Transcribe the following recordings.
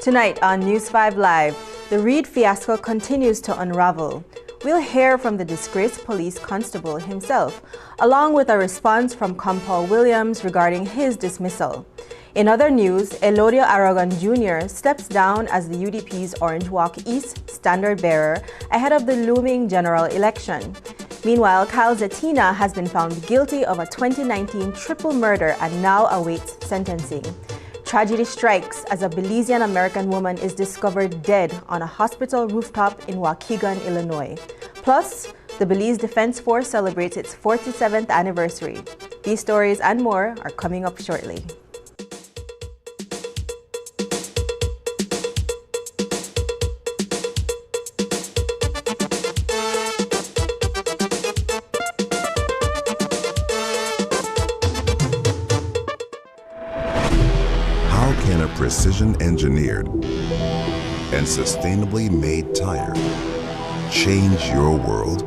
Tonight on News 5 Live, the Reed fiasco continues to unravel. We'll hear from the disgraced police constable himself, along with a response from Compal Williams regarding his dismissal. In other news, Elodio Aragon Jr. steps down as the UDP's Orange Walk East standard bearer ahead of the looming general election. Meanwhile, Kyle Zetina has been found guilty of a 2019 triple murder and now awaits sentencing. Tragedy strikes as a Belizean American woman is discovered dead on a hospital rooftop in Waukegan, Illinois. Plus, the Belize Defense Force celebrates its 47th anniversary. These stories and more are coming up shortly. Precision-engineered and sustainably made tire change your world?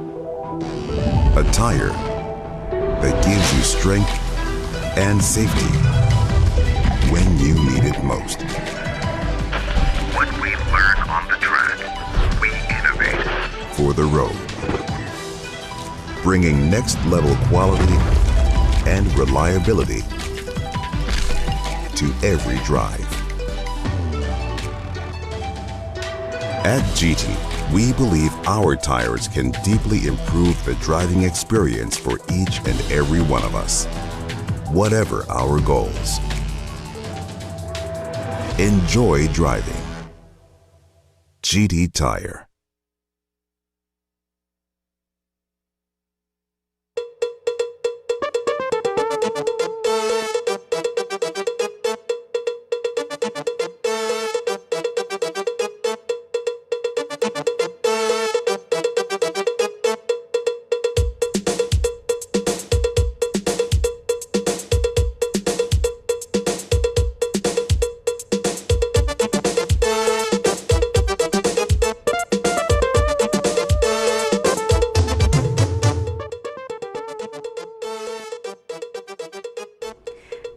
A tire that gives you strength and safety when you need it most. What we learn on the track, we innovate for the road, bringing next-level quality and reliability to every drive. At GT, we believe our tires can deeply improve the driving experience for each and every one of us, whatever our goals. Enjoy driving. GT Tire.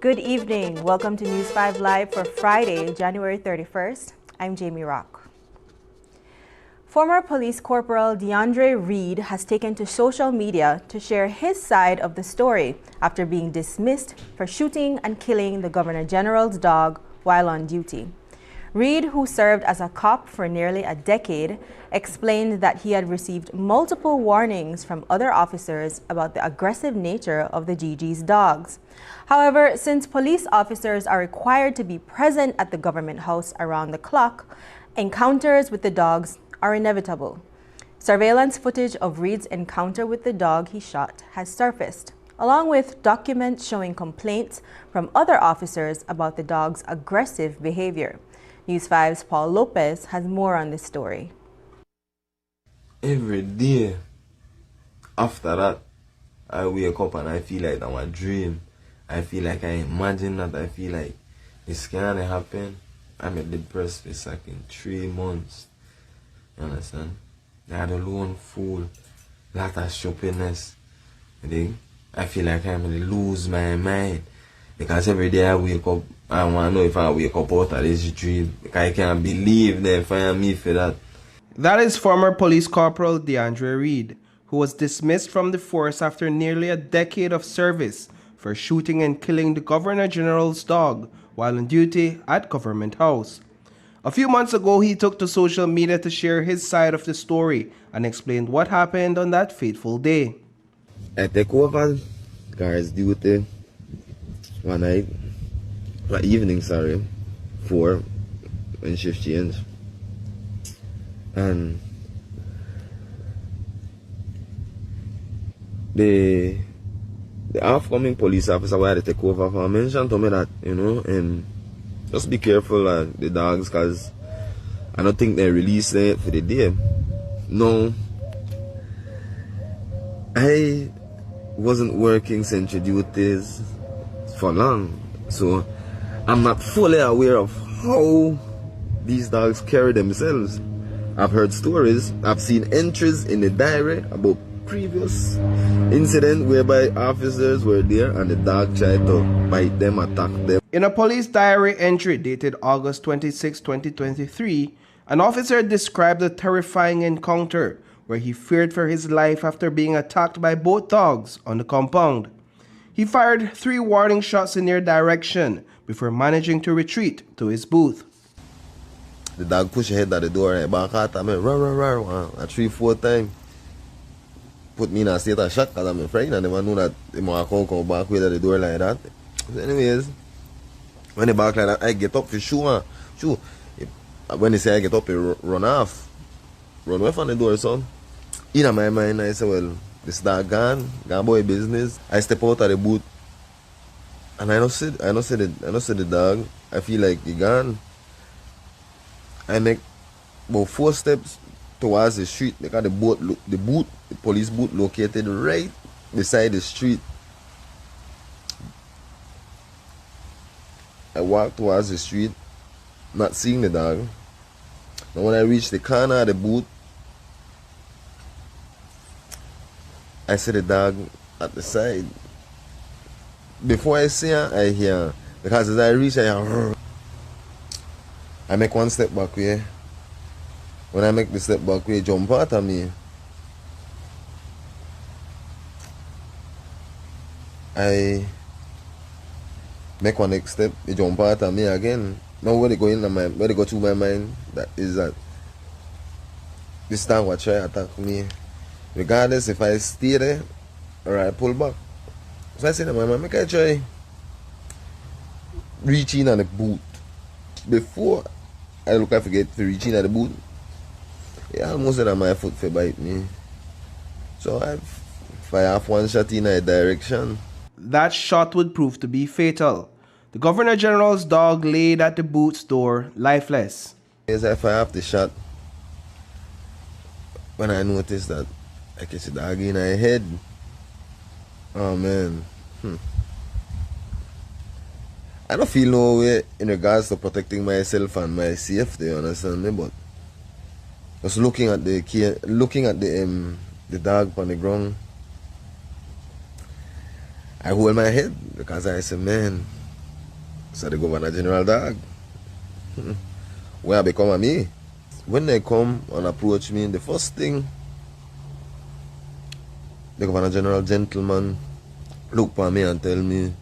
Good evening. Welcome to News 5 Live for Friday, January 31st. I'm Jamie Rock. Former Police Corporal DeAndre Reed has taken to social media to share his side of the story after being dismissed for shooting and killing the Governor General's dog while on duty. Reed, who served as a cop for nearly a decade, explained that he had received multiple warnings from other officers about the aggressive nature of the GG's dogs. However, since police officers are required to be present at the government house around the clock, encounters with the dogs are inevitable. Surveillance footage of Reed's encounter with the dog he shot has surfaced, along with documents showing complaints from other officers about the dog's aggressive behavior. News 5's Paul Lopez has more on this story. Every day after that, I wake up and I feel like I'm a dream. I feel like I imagine that. I feel like this can't happen. I'm depressed for like in 3 months. You understand? I had a lone fool, lot of shoppiness. I feel like I'm going to lose my mind. Because every day I wake up, I want to know if I wake up out of this dream. Because I can't believe they fire me for that. That is former Police Corporal DeAndre Reed, who was dismissed from the force after nearly a decade of service for shooting and killing the Governor General's dog while on duty at Government House. A few months ago, he took to social media to share his side of the story and explained what happened on that fateful day. I take over guard's duty one night, evening, 4, when shift change. And the outcoming police officer who had to take over for mentioned to me that, just be careful of the dogs, because I don't think they release it for the day. No, I wasn't working sentry duties for long, so I'm not fully aware of how these dogs carry themselves. I've heard stories, I've seen entries in the diary about previous incident whereby officers were there and the dog tried to bite them, attack them. In a police diary entry dated August 26, 2023, an officer described a terrifying encounter where he feared for his life after being attacked by both dogs on the compound. He fired 3 warning shots in their direction before managing to retreat to his booth. The dog pushed his head at the door and back at me, rah, 3-4 times. Put me in a state of shock because I'm afraid and never knew that they might come back with the door like that. So anyways, when they back like that, I get up for sure. When they say I get up, I run off. Run away from the door, son. In my mind, I say, well, this dog gone boy business. I step out of the booth and I don't see the dog. I feel like he gone. I make about 4 steps towards the street because the police booth located right beside the street. I walk towards the street, not seeing the dog. And when I reach the corner of the booth, I see the dog at the side. Before I see her, I hear her. Because as I reach, I hear, I make 1 step back way. When I make the step back way, jump out of me. I make 1 next step, they jump out of me again. Now where they go through my mind, that is that this time will try to attack me. Regardless if I stay there or I pull back. So I say to my man, make I try reach in on the boot. Before I forget to reach in at the boot, he almost had my foot to bite me. So I fire off 1 shot in a direction. That shot would prove to be fatal. The Governor General's dog laid at the boot's door, lifeless. As I fire off the shot, when I noticed that I catch the dog in my head, oh man. I don't feel no way in regards to protecting myself and my safety, you understand me? But just looking at the dog on the ground, I hold my head because I say, man, So the Governor General dog. Where I become a me. When they come and approach me, the first thing, the Governor General gentleman look for me and tell me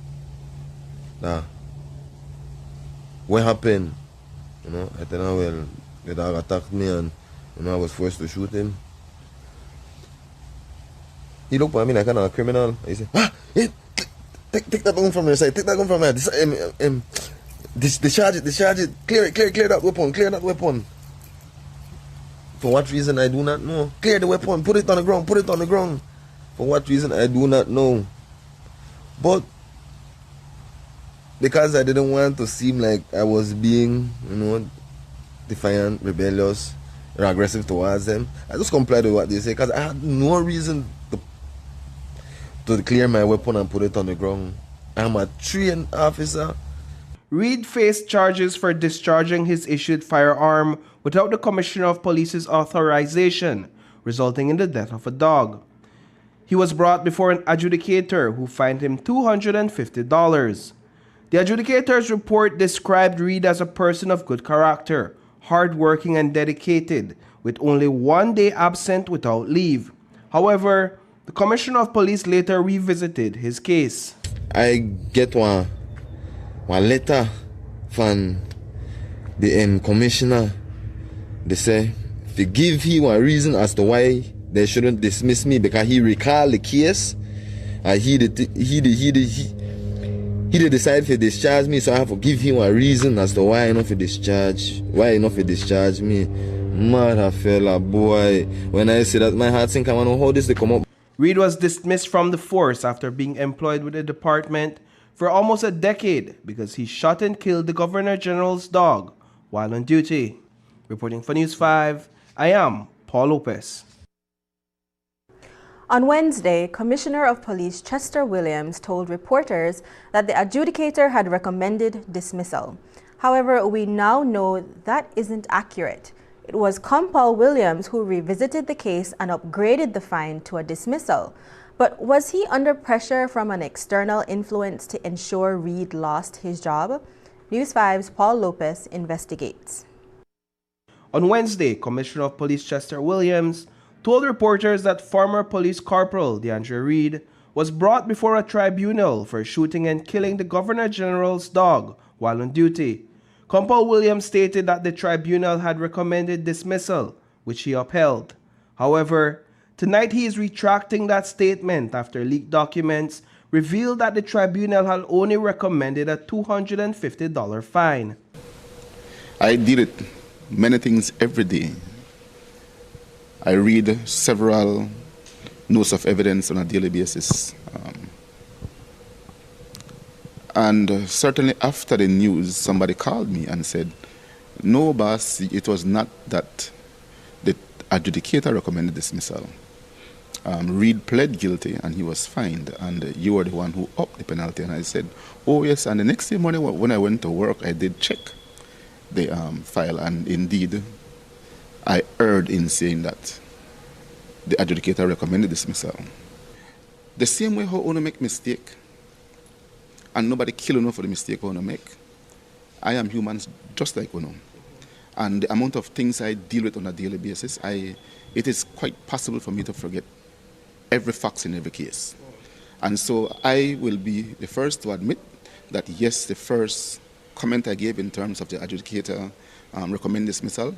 that what happened. You know, I tell him, well, the dog attacked me and I was forced to shoot him. He looked at me like a criminal. He said, hey, take that gun from your side, take that gun from your side. Discharge it, clear that weapon. For what reason I do not know. Clear the weapon, put it on the ground. For what reason I do not know. But because I didn't want to seem like I was being, defiant, rebellious, or aggressive towards them, I just complied with what they say because I had no reason to clear my weapon and put it on the ground. I'm a trained officer. Reed faced charges for discharging his issued firearm without the Commissioner of Police's authorization, resulting in the death of a dog. He was brought before an adjudicator who fined him $250. The adjudicator's report described Reed as a person of good character, hardworking and dedicated, with only 1 day absent without leave. However, the Commissioner of Police later revisited his case. I get one letter from the Commissioner. They say, if you give him a reason as to why they shouldn't dismiss me because he recalled the case, he decide to discharge me, so I have to give him a reason as to why enough to discharge me. Mother fella boy, when I say that my heart sink, I want to hold this to come up. Reed was dismissed from the force after being employed with the department for almost a decade because he shot and killed the Governor General's dog while on duty. Reporting for News 5, I am Paul Lopez. On Wednesday, Commissioner of Police Chester Williams told reporters that the adjudicator had recommended dismissal. However, we now know that isn't accurate. It was Compal Williams who revisited the case and upgraded the fine to a dismissal. But was he under pressure from an external influence to ensure Reed lost his job? News 5's Paul Lopez investigates. On Wednesday, Commissioner of Police Chester Williams told reporters that former Police Corporal DeAndre Reed was brought before a tribunal for shooting and killing the Governor General's dog while on duty. Compal Williams stated that the tribunal had recommended dismissal, which he upheld. However, tonight he is retracting that statement after leaked documents revealed that the tribunal had only recommended a $250 fine. I did many things every day. I read several notes of evidence on a daily basis. And certainly after the news, somebody called me and said, no, boss, it was not that the adjudicator recommended dismissal. Reed pled guilty and he was fined, and you were the one who upped the penalty. And I said, oh yes, and the next day morning when I went to work, I did check the file, and indeed, I erred in saying that the adjudicator recommended dismissal. The same way how I make mistake, and nobody kill enough for the mistake I make, I am human just like Uno. And the amount of things I deal with on a daily basis, it is quite possible for me to forget every fact in every case. And so I will be the first to admit that yes, the first comment I gave in terms of the adjudicator recommend dismissal,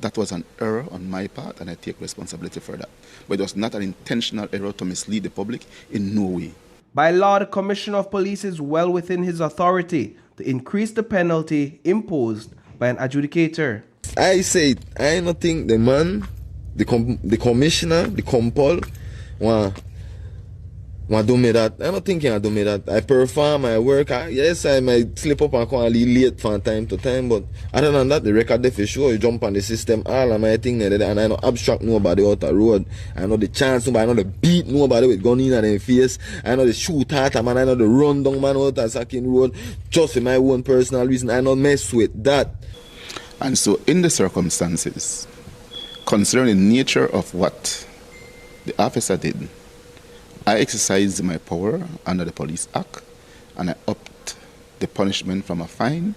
that was an error on my part, and I take responsibility for that. But it was not an intentional error to mislead the public in no way. By law, the Commissioner of Police is well within his authority to increase the penalty imposed by an adjudicator. I say, I don't think the man, the commissioner, the compol, want do me that. I don't think he do me that. I perform, I work. Yes, I might slip up and come a little late from time to time, but other than that, the record there for sure. You jump on the system, all of my thing, and I know abstract nobody out the road. I know the chance nobody, I know the beat nobody with gun in their face. I know the shoot at man, I know the run down man out the Sacking Road. Just for my own personal reason, I don't mess with that. And so in the circumstances, considering the nature of what the officer did, I exercised my power under the Police Act, and I upped the punishment from a fine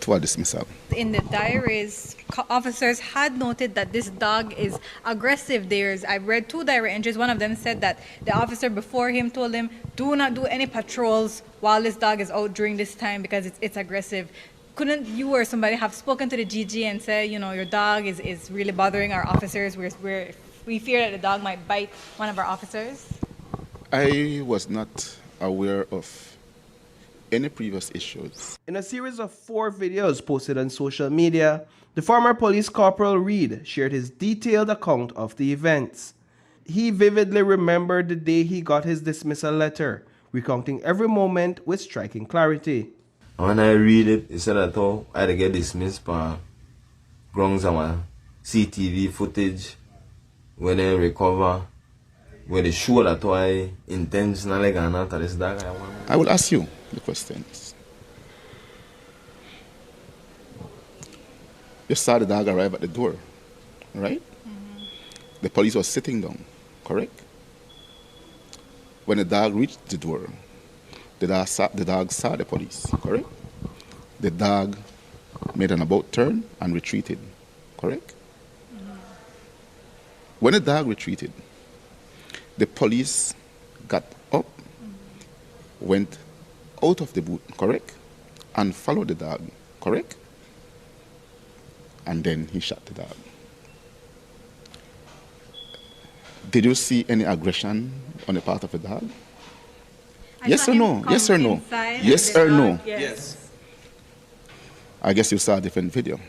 to a dismissal. In the diaries, officers had noted that this dog is aggressive. I read 2 diary entries. One of them said that the officer before him told him, do not do any patrols while this dog is out during this time because it's aggressive. Couldn't you or somebody have spoken to the GG and say, you know, your dog is really bothering our officers. We fear that the dog might bite one of our officers? I was not aware of any previous issues. In a series of 4 videos posted on social media, the former police corporal Reed shared his detailed account of the events. He vividly remembered the day he got his dismissal letter, recounting every moment with striking clarity. When I read it, it said that I had to get dismissed for grounds of my CTV footage when I recover, when they show that I intentionally got after this dog. I will ask you the questions. You saw the dog arrive at the door, right? Mm-hmm. The police was sitting down, correct? When the dog reached the door, the dog saw the police, correct? The dog made an about turn and retreated, correct? Mm-hmm. When the dog retreated, the police got up, went out of the booth, correct? And followed the dog, correct? And then he shot the dog. Did you see any aggression on the part of the dog? Yes or no? Yes or no? Yes or no? Yes. I guess you saw a different video.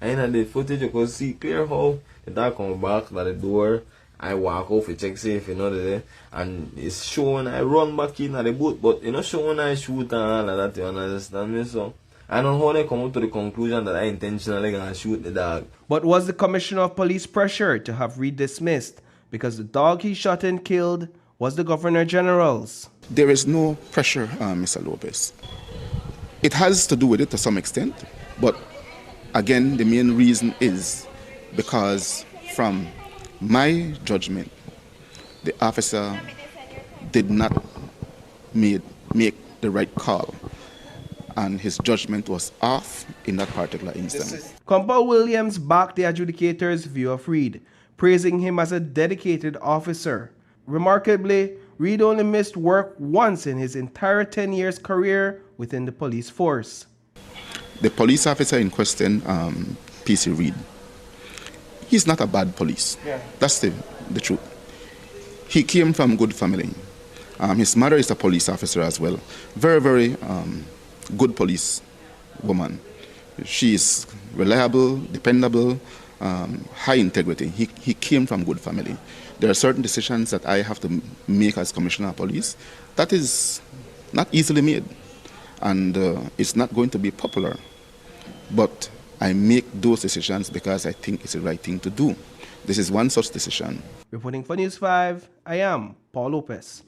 And in the footage, you could see clear how the dog come back to the door. I walk off to check safe, you know, and it's showing I run back in at the boot, but you know, showing I shoot and all of that, you understand me? So I don't know how they come up to the conclusion that I intentionally gonna shoot the dog. But was the commissioner of police pressured to have Reed dismissed because the dog he shot and killed was the Governor General's? There is no pressure, Mr. Lopez. It has to do with it to some extent, but again, the main reason is because from my judgment, the officer did not make the right call, and his judgment was off in that particular instance. Compal Williams backed the adjudicator's view of Reed, praising him as a dedicated officer. Remarkably, Reed only missed work once in his entire 10 years career within the police force. The police officer in question, P.C. Reed, he's not a bad police. Yeah. That's the truth. He came from good family. His mother is a police officer as well. Very, very good police woman. She is reliable, dependable, high integrity. He came from good family. There are certain decisions that I have to make as Commissioner of Police that is not easily made, and it's not going to be popular. But I make those decisions because I think it's the right thing to do. This is one such decision. Reporting for News 5, I am Paul Lopez.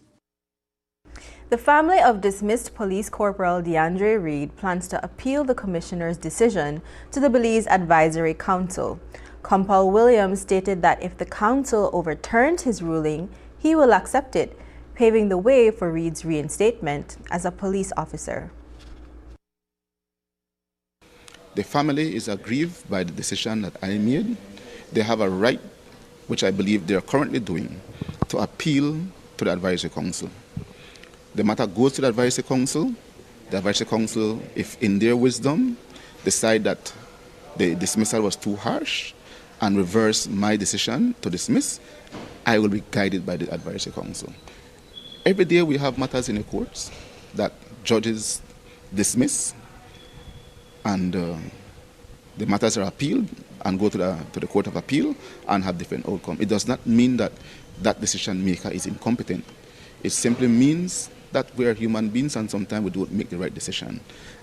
The family of dismissed Police Corporal DeAndre Reed plans to appeal the commissioner's decision to the Belize Advisory Council. Compal Williams stated that if the council overturns his ruling, he will accept it, paving the way for Reed's reinstatement as a police officer. The family is aggrieved by the decision that I made. They have a right, which I believe they are currently doing, to appeal to the Advisory Council. The matter goes to the Advisory Council. The Advisory Council, if in their wisdom, decide that the dismissal was too harsh and reverse my decision to dismiss, I will be guided by the Advisory Council. Every day we have matters in the courts that judges dismiss, and the matters are appealed and go to the Court of Appeal and have different outcome. It does not mean that that decision maker is incompetent. It simply means that we are human beings and sometimes we don't make the right decision.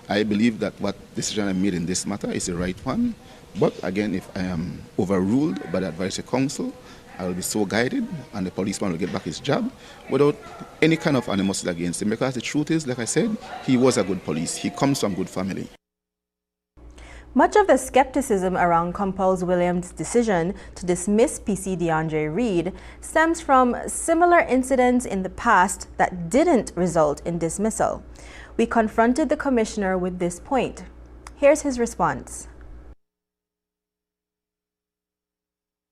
I believe that what decision I made in this matter is the right one. But again, if I am overruled by the Advisory Council, I will be so guided and the policeman will get back his job without any kind of animosity against him. Because the truth is, like I said, he was a good police. He comes from a good family. Much of the skepticism around Compal Williams' decision to dismiss PC DeAndre Reed stems from similar incidents in the past that didn't result in dismissal. We confronted the commissioner with this point. Here's his response.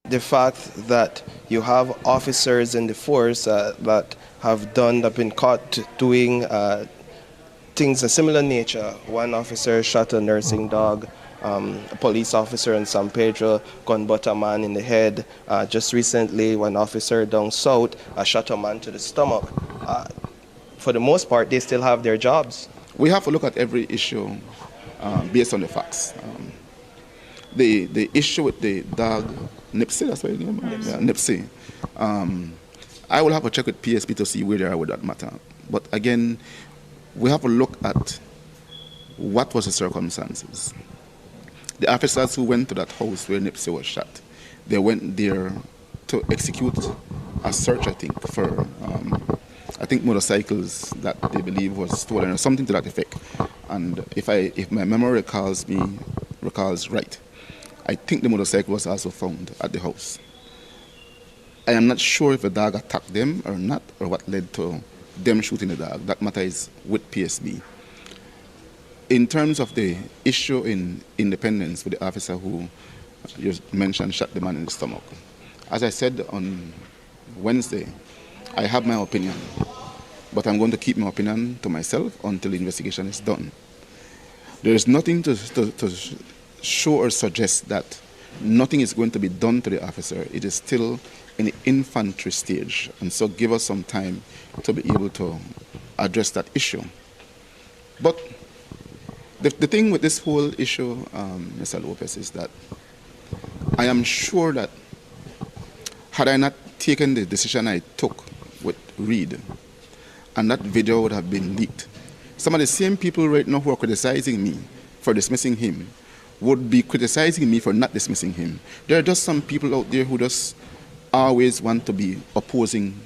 The fact that you have officers in the force that have been caught doing things of similar nature. One officer shot a nursing dog. A police officer in San Pedro gunbutt a man in the head. Just recently, one officer down south shot a man to the stomach. For the most part, they still have their jobs. We have to look at every issue based on the facts. The issue with the dog, Nipsey, that's what his name is? Yeah, Nipsey. I will have to check with PSP to see where they are with that matter. But again, we have to look at what was the circumstances. The officers who went to that house where Nipsey was shot, they went there to execute a search, I think, for motorcycles that they believe was stolen or something to that effect. And if my memory recalls right, I think the motorcycle was also found at the house. I am not sure if the dog attacked them or not, or what led to them shooting the dog. That matter is with PSB. In terms of the issue in Independence with the officer who you mentioned shot the man in the stomach, as I said on Wednesday, I have my opinion, but I'm going to keep my opinion to myself until the investigation is done. There is nothing to show or suggest that nothing is going to be done to the officer. It is still in the infantry stage, and so give us some time to be able to address that issue. But the thing with this whole issue, Mr. Lopez, is that I am sure that had I not taken the decision I took with Reed, and that video would have been leaked, some of the same people right now who are criticizing me for dismissing him would be criticizing me for not dismissing him. There are just some people out there who just always want to be opposing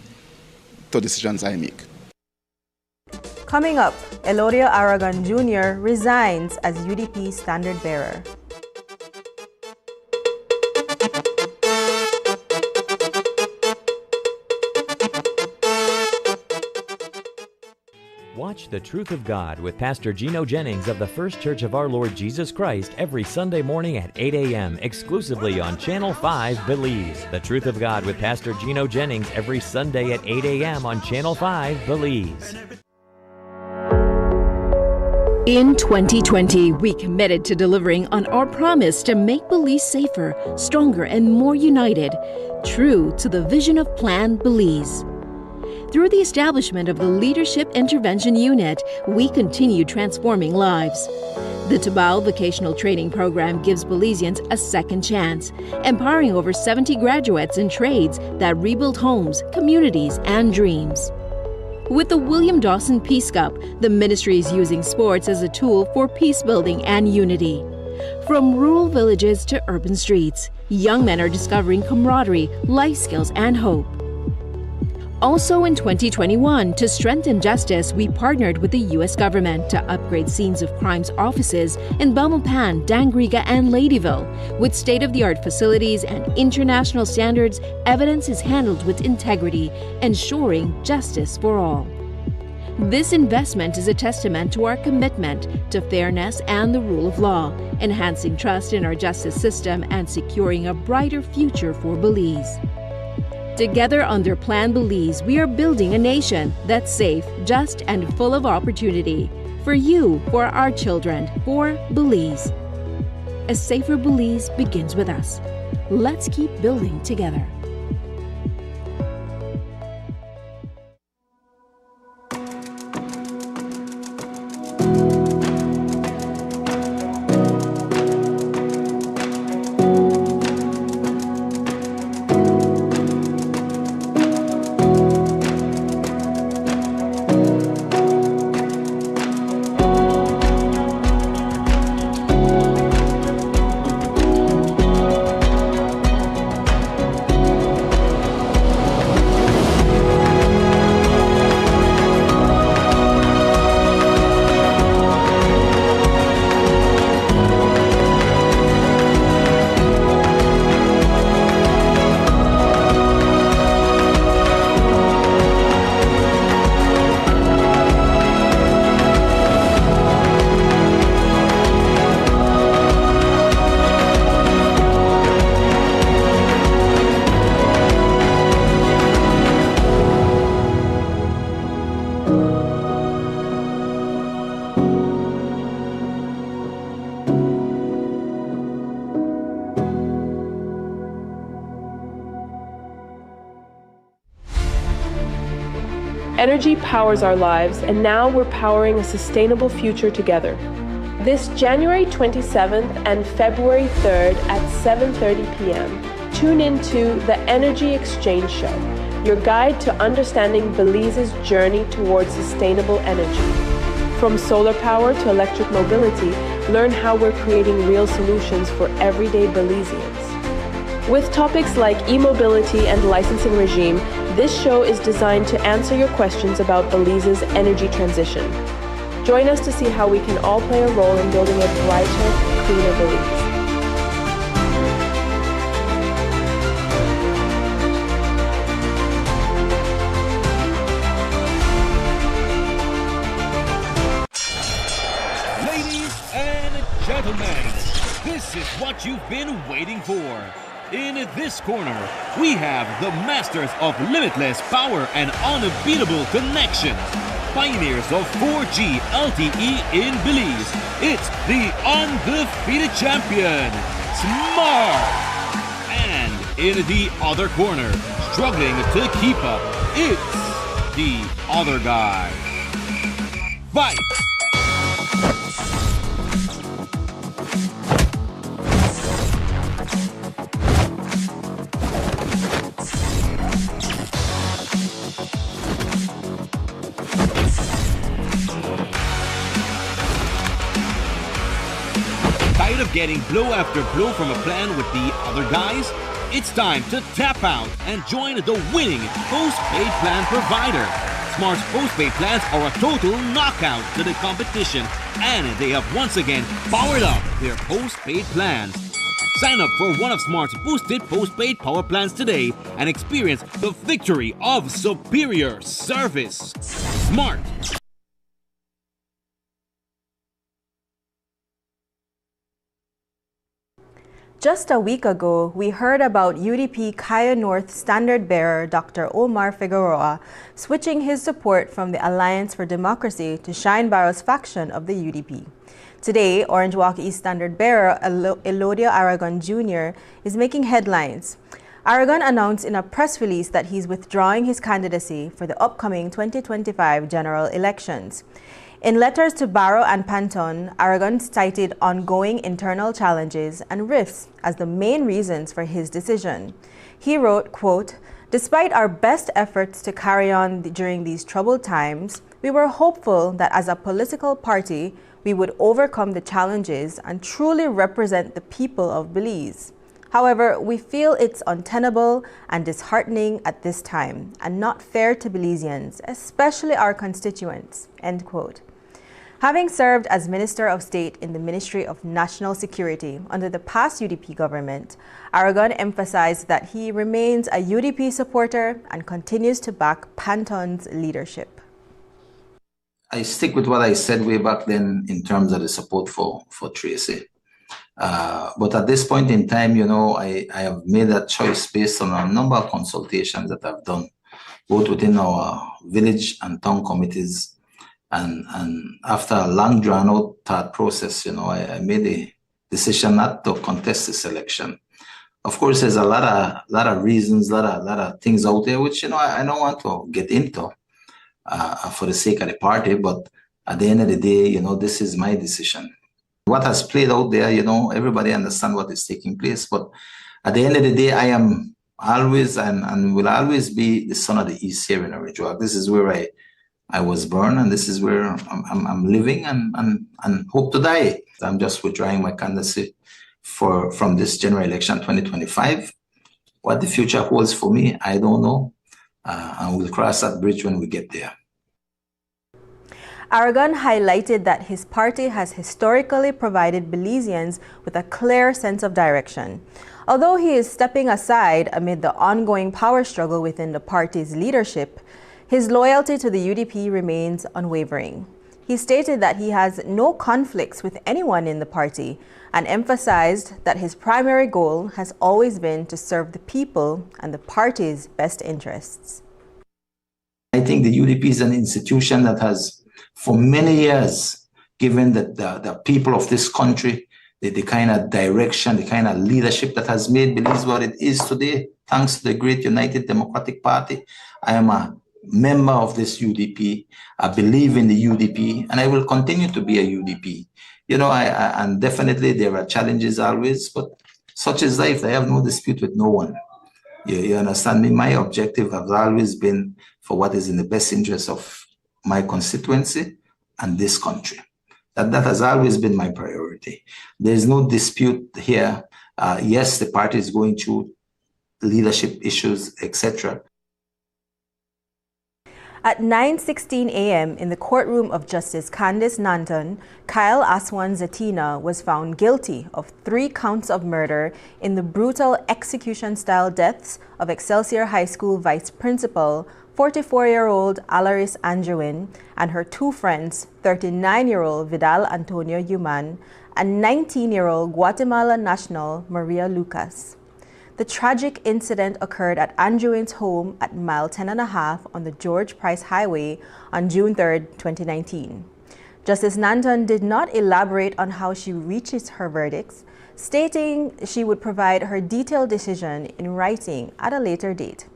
to decisions I make. Coming up, Elodio Aragon Jr. resigns as UDP standard bearer. Watch The Truth of God with Pastor Gino Jennings of the First Church of Our Lord Jesus Christ every Sunday morning at 8 a.m. exclusively on Channel 5 Belize. The Truth of God with Pastor Gino Jennings every Sunday at 8 a.m. on Channel 5 Belize. In 2020, we committed to delivering on our promise to make Belize safer, stronger, and more united, true to the vision of Plan Belize. Through the establishment of the Leadership Intervention Unit, we continue transforming lives. The Tabao Vocational Training Program gives Belizeans a second chance, empowering over 70 graduates in trades that rebuild homes, communities, and dreams. With the William Dawson Peace Cup, the ministry is using sports as a tool for peace building and unity. From rural villages to urban streets, young men are discovering camaraderie, life skills, and hope. Also in 2021, to strengthen justice, we partnered with the U.S. government to upgrade scenes of crimes offices in Belmopan, Dangriga, and Ladyville. With state-of-the-art facilities and international standards, evidence is handled with integrity, ensuring justice for all. This investment is a testament to our commitment to fairness and the rule of law, enhancing trust in our justice system and securing a brighter future for Belize. Together under Plan Belize, we are building a nation that's safe, just, and full of opportunity. For you, for our children, for Belize. A safer Belize begins with us. Let's keep building together. Energy powers our lives, and now we're powering a sustainable future together. This January 27th and February 3rd at 7:30 p.m., tune into the Energy Exchange Show, your guide to understanding Belize's journey towards sustainable energy. From solar power to electric mobility, learn how we're creating real solutions for everyday Belizeans. With topics like e-mobility and licensing regime, this show is designed to answer your questions about Belize's energy transition. Join us to see how we can all play a role in building a brighter, cleaner Belize. Ladies and gentlemen, this is what you've been waiting for. In this corner, we have the masters of limitless power and unbeatable connections. Pioneers of 4G LTE in Belize. It's the undefeated champion, Smart. And in the other corner, struggling to keep up, it's the other guy. Fight! Tired of getting blow after blow from a plan with the other guys? It's time to tap out and join the winning postpaid plan provider. Smart's postpaid plans are a total knockout to the competition, and they have once again powered up their postpaid plans. Sign up for one of Smart's boosted postpaid power plans today and experience the victory of superior service. Smart. Just a week ago, we heard about UDP Kaya North standard bearer Dr. Omar Figueroa switching his support from the Alliance for Democracy to Shine Barrow's faction of the UDP. Today, Orange Walk East standard bearer Elodio Aragon Jr. is making headlines. Aragon announced in a press release that he's withdrawing his candidacy for the upcoming 2025 general elections. In letters to Barrow and Panton, Aragon cited ongoing internal challenges and rifts as the main reasons for his decision. He wrote, quote, "Despite our best efforts to carry on during these troubled times, we were hopeful that as a political party, we would overcome the challenges and truly represent the people of Belize. However, we feel it's untenable and disheartening at this time and not fair to Belizeans, especially our constituents," end quote. Having served as Minister of State in the Ministry of National Security under the past UDP government, Aragon emphasized that he remains a UDP supporter and continues to back Panton's leadership. I stick with what I said way back then in terms of the support for Tracy. But at this point in time, you know, I have made that choice based on a number of consultations that I've done, both within our village and town committees. And after a long drawn-out thought process, you know, I made a decision not to contest this election. Of course, there's a lot of reasons, a lot of things out there, which, you know, I don't want to get into for the sake of the party. But at the end of the day, you know, this is my decision. What has played out there, you know, everybody understands what is taking place. But at the end of the day, I am always and will always be the son of the East here in Orange Walk. This is where I was born, and this is where I'm living and hope to die. I'm just withdrawing my candidacy from this general election 2025. What the future holds for me, I don't know. And we'll cross that bridge when we get there. Aragon highlighted that his party has historically provided Belizeans with a clear sense of direction. Although he is stepping aside amid the ongoing power struggle within the party's leadership, his loyalty to the UDP remains unwavering. He stated that he has no conflicts with anyone in the party and emphasized that his primary goal has always been to serve the people and the party's best interests. I think the UDP is an institution that has, for many years, given the people of this country the kind of direction, the kind of leadership that has made Belize what it is today, thanks to the great United Democratic Party. I am a member of this UDP. I believe in the UDP, and I will continue to be a UDP. You know, and definitely there are challenges always, but such is life. I have no dispute with no one. You understand me? My objective has always been for what is in the best interest of my constituency and this country. That has always been my priority. There's no dispute here. Yes, the party is going through leadership issues, etc. At 9:16 a.m. in the courtroom of Justice Candice Nanton, Kyle Aswan Zetina was found guilty of 3 counts of murder in the brutal execution-style deaths of Excelsior High School Vice Principal 44-year-old Alaris Anjouin and her 2 friends, 39-year-old Vidal Antonio Yuman and 19-year-old Guatemala national Maria Lucas. The tragic incident occurred at Anjouin's home at mile 10.5 on the George Price Highway on June 3, 2019. Justice Nanton did not elaborate on how she reaches her verdicts, stating she would provide her detailed decision in writing at a later date.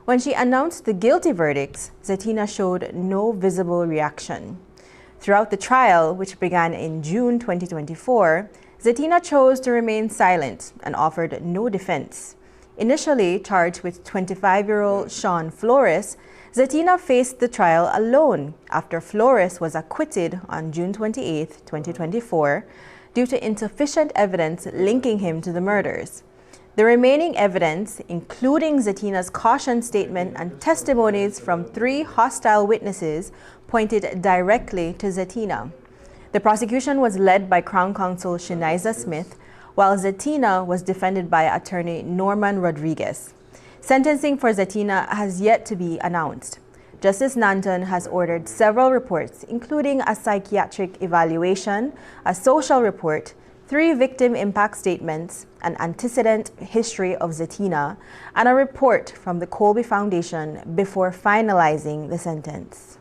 When she announced the guilty verdicts, Zetina showed no visible reaction. Throughout the trial, which began in June 2024, Zetina chose to remain silent and offered no defense. Initially charged with 25-year-old Sean Flores, Zetina faced the trial alone after Flores was acquitted on June 28, 2024, due to insufficient evidence linking him to the murders. The remaining evidence, including Zetina's caution statement and testimonies from 3 hostile witnesses, pointed directly to Zetina. The prosecution was led by Crown Counsel Shiniza Smith, while Zetina was defended by attorney Norman Rodriguez. Sentencing for Zetina has yet to be announced. Justice Nanton has ordered several reports, including a psychiatric evaluation, a social report, 3 victim impact statements, an antecedent history of Zetina, and a report from the Colby Foundation before finalizing the sentence.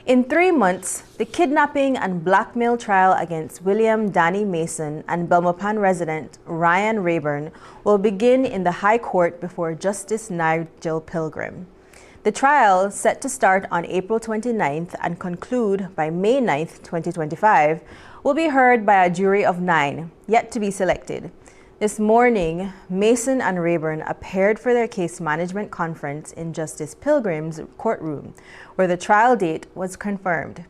In 3 months, the kidnapping and blackmail trial against William Danny Mason and Belmopan resident Ryan Rayburn will begin in the High Court before Justice Nigel Pilgrim. The trial, set to start on April 29th and conclude by May 9th, 2025, will be heard by a jury of 9, yet to be selected. This morning, Mason and Rayburn appeared for their case management conference in Justice Pilgrim's courtroom, where the trial date was confirmed.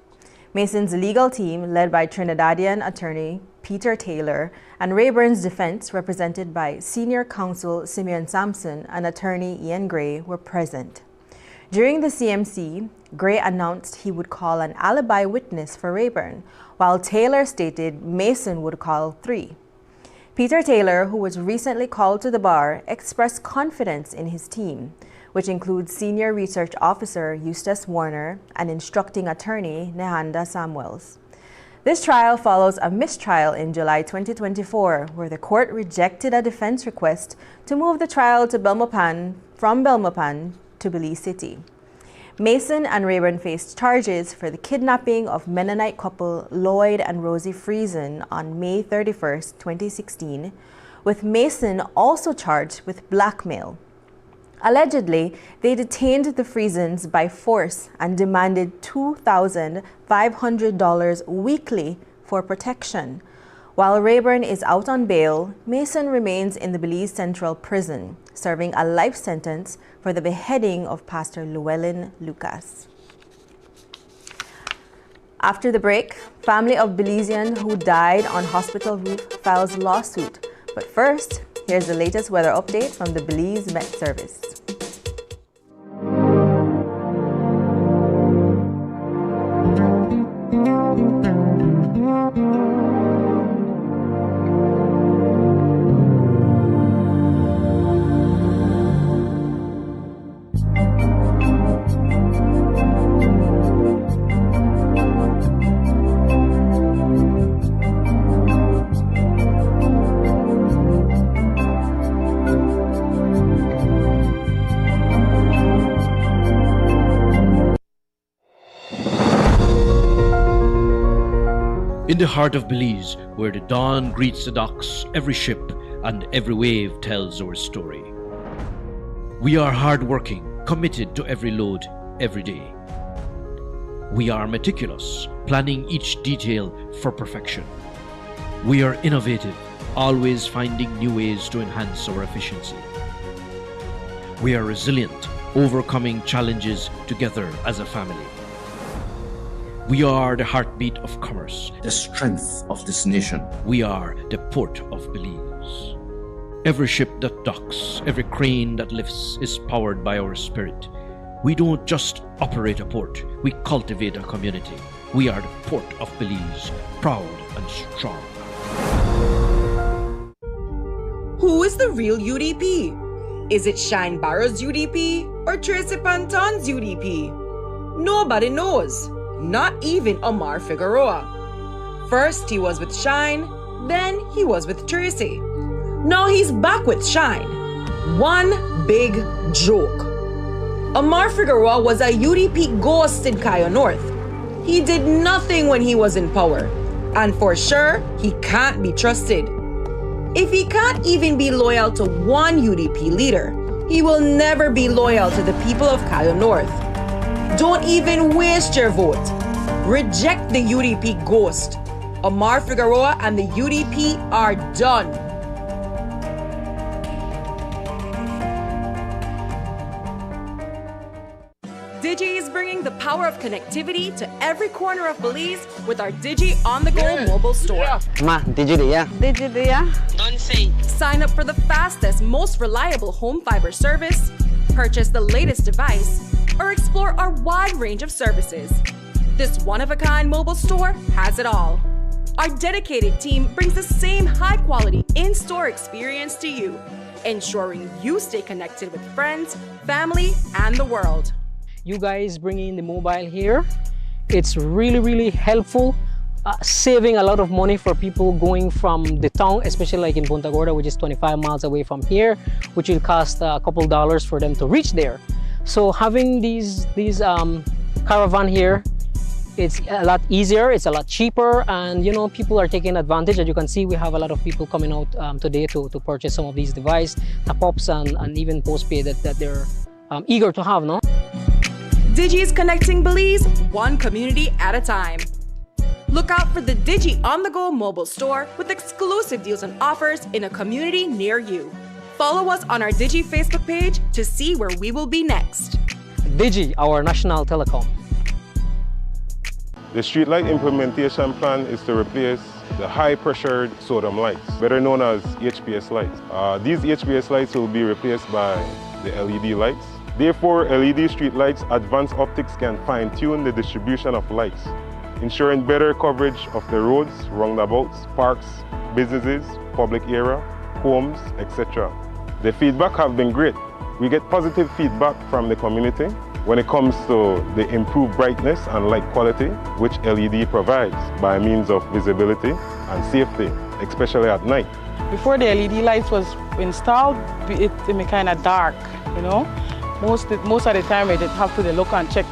Mason's legal team, led by Trinidadian attorney Peter Taylor, and Rayburn's defense, represented by senior counsel Simeon Sampson and attorney Ian Gray, were present. During the CMC, Gray announced he would call an alibi witness for Rayburn, while Taylor stated Mason would call 3. Peter Taylor, who was recently called to the bar, expressed confidence in his team, which includes Senior Research Officer Eustace Warner and instructing attorney Nehanda Samuels. This trial follows a mistrial in July 2024, where the court rejected a defense request to move the trial to from Belmopan to Belize City. Mason and Rayburn faced charges for the kidnapping of Mennonite couple Lloyd and Rosie Friesen on May 31, 2016, with Mason also charged with blackmail. Allegedly, they detained the Friesens by force and demanded $2,500 weekly for protection. While Rayburn is out on bail, Mason remains in the Belize Central Prison, serving a life sentence for the beheading of Pastor Llewellyn Lucas. After the break, family of Belizean who died on hospital roof files lawsuit. But first, here's the latest weather update from the Belize Met Service. In the heart of Belize, where the dawn greets the docks, every ship and every wave tells our story. We are hardworking, committed to every load, every day. We are meticulous, planning each detail for perfection. We are innovative, always finding new ways to enhance our efficiency. We are resilient, overcoming challenges together as a family. We are the heartbeat of commerce, the strength of this nation. We are the port of Belize. Every ship that docks, every crane that lifts is powered by our spirit. We don't just operate a port, we cultivate a community. We are the port of Belize, proud and strong. Who is the real UDP? Is it Shine Barrow's UDP or Tracy Panton's UDP? Nobody knows. Not even Omar Figueroa. First he was with Shine, then he was with Tracy. Now he's back with Shine. One big joke. Omar Figueroa was a UDP ghost in Cayo North. He did nothing when he was in power, and for sure, he can't be trusted. If he can't even be loyal to one UDP leader, he will never be loyal to the people of Cayo North. Don't even waste your vote. Reject the UDP ghost. Omar Figueroa and the UDP are done. Digi is bringing the power of connectivity to every corner of Belize with our Digi on-the-go mobile store. Ma, Digi dia. Digi dia. Don't say. Sign up for the fastest, most reliable home fiber service, purchase the latest device, or explore our wide range of services. This one-of-a-kind mobile store has it all. Our dedicated team brings the same high-quality in-store experience to you, ensuring you stay connected with friends, family, and the world. You guys bringing the mobile here, it's really helpful, saving a lot of money for people going from the town, especially like in Punta Gorda, which is 25 miles away from here, which will cost a couple dollars for them to reach there. So having these caravan here, it's a lot easier, it's a lot cheaper, and you know, people are taking advantage. As you can see, we have a lot of people coming out today to purchase some of these devices, top-ups and even postpaid that they're eager to have, no? Digi is connecting Belize one community at a time. Look out for the Digi on-the-go mobile store with exclusive deals and offers in a community near you. Follow us on our Digi Facebook page to see where we will be next. Digi, our national telecom. The streetlight implementation plan is to replace the high-pressured sodium lights, better known as HPS lights. These HPS lights will be replaced by the LED lights. Therefore, LED street lights, advanced optics can fine-tune the distribution of lights, ensuring better coverage of the roads, roundabouts, parks, businesses, public area, homes, etc. The feedback has been great. We get positive feedback from the community when it comes to the improved brightness and light quality which LED provides by means of visibility and safety, especially at night. Before the LED lights was installed, it was kind of dark, you know. Most of the time I did have to look and check.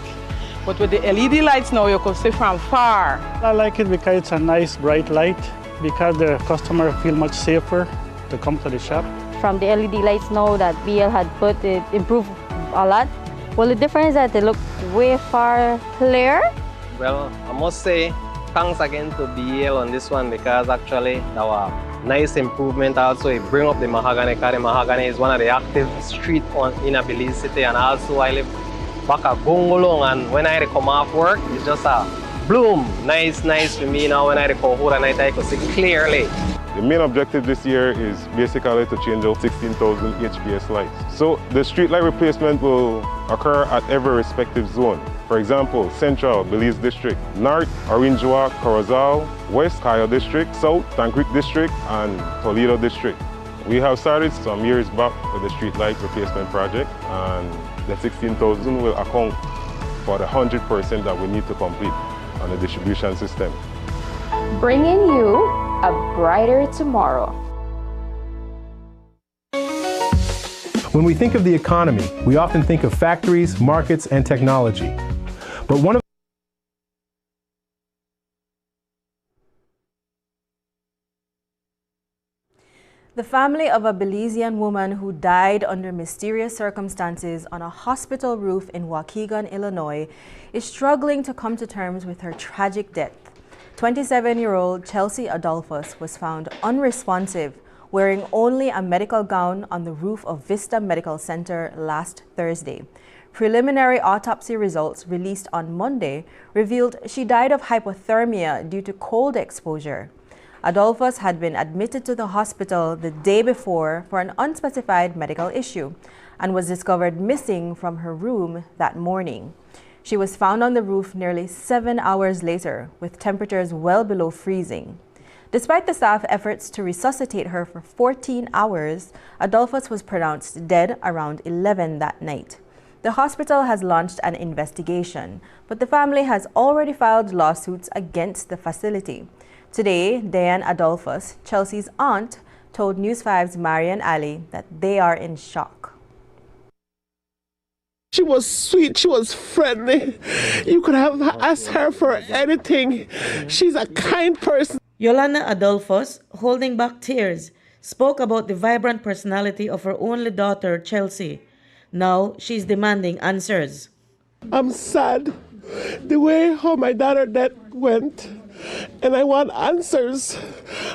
But with the LED lights now, you can see from far. I like it because it's a nice bright light, because the customer feel much safer to come to the shop. From the LED lights now that BL had put, it improved a lot. Well, the difference is that they look way far clearer. Well, I must say thanks again to BL on this one, because actually our nice improvement also, it bring up the mahogany, because the mahogany is one of the active streets in a Belize city, and also I live back at Gongolong, and when I come off work, it's just a bloom. Nice for me now. When I go home at night, I can see clearly. The main objective this year is basically to change out 16,000 HPS lights. So the street light replacement will occur at every respective zone. For example, Central, Belize District, North, Orangewa, Corozal, West, Cayo District, South, Tancreek District, and Toledo District. We have started some years back with the street light replacement project, and the 16,000 will account for the 100% that we need to complete on the distribution system. Bringing you a brighter tomorrow. When we think of the economy, we often think of factories, markets, and technology. But one of The family of a Belizean woman who died under mysterious circumstances on a hospital roof in Waukegan, Illinois, is struggling to come to terms with her tragic death. 27-year-old Chelsea Adolphus was found unresponsive, wearing only a medical gown on the roof of Vista Medical Center last Thursday. Preliminary autopsy results released on Monday revealed she died of hypothermia due to cold exposure. Adolphus had been admitted to the hospital the day before for an unspecified medical issue and was discovered missing from her room that morning. She was found on the roof nearly 7 hours later with temperatures well below freezing. Despite the staff efforts to resuscitate her for 14 hours, Adolphus was pronounced dead around 11 that night. The hospital has launched an investigation, but the family has already filed lawsuits against the facility. Today, Diane Adolphus, Chelsea's aunt, told News 5's Marian Ali that they are in shock. She was sweet, she was friendly. You could have asked her for anything. She's a kind person. Yolanda Adolphus, holding back tears, spoke about the vibrant personality of her only daughter, Chelsea. Now she's demanding answers. I'm sad the way how my daughter death went. And I want answers.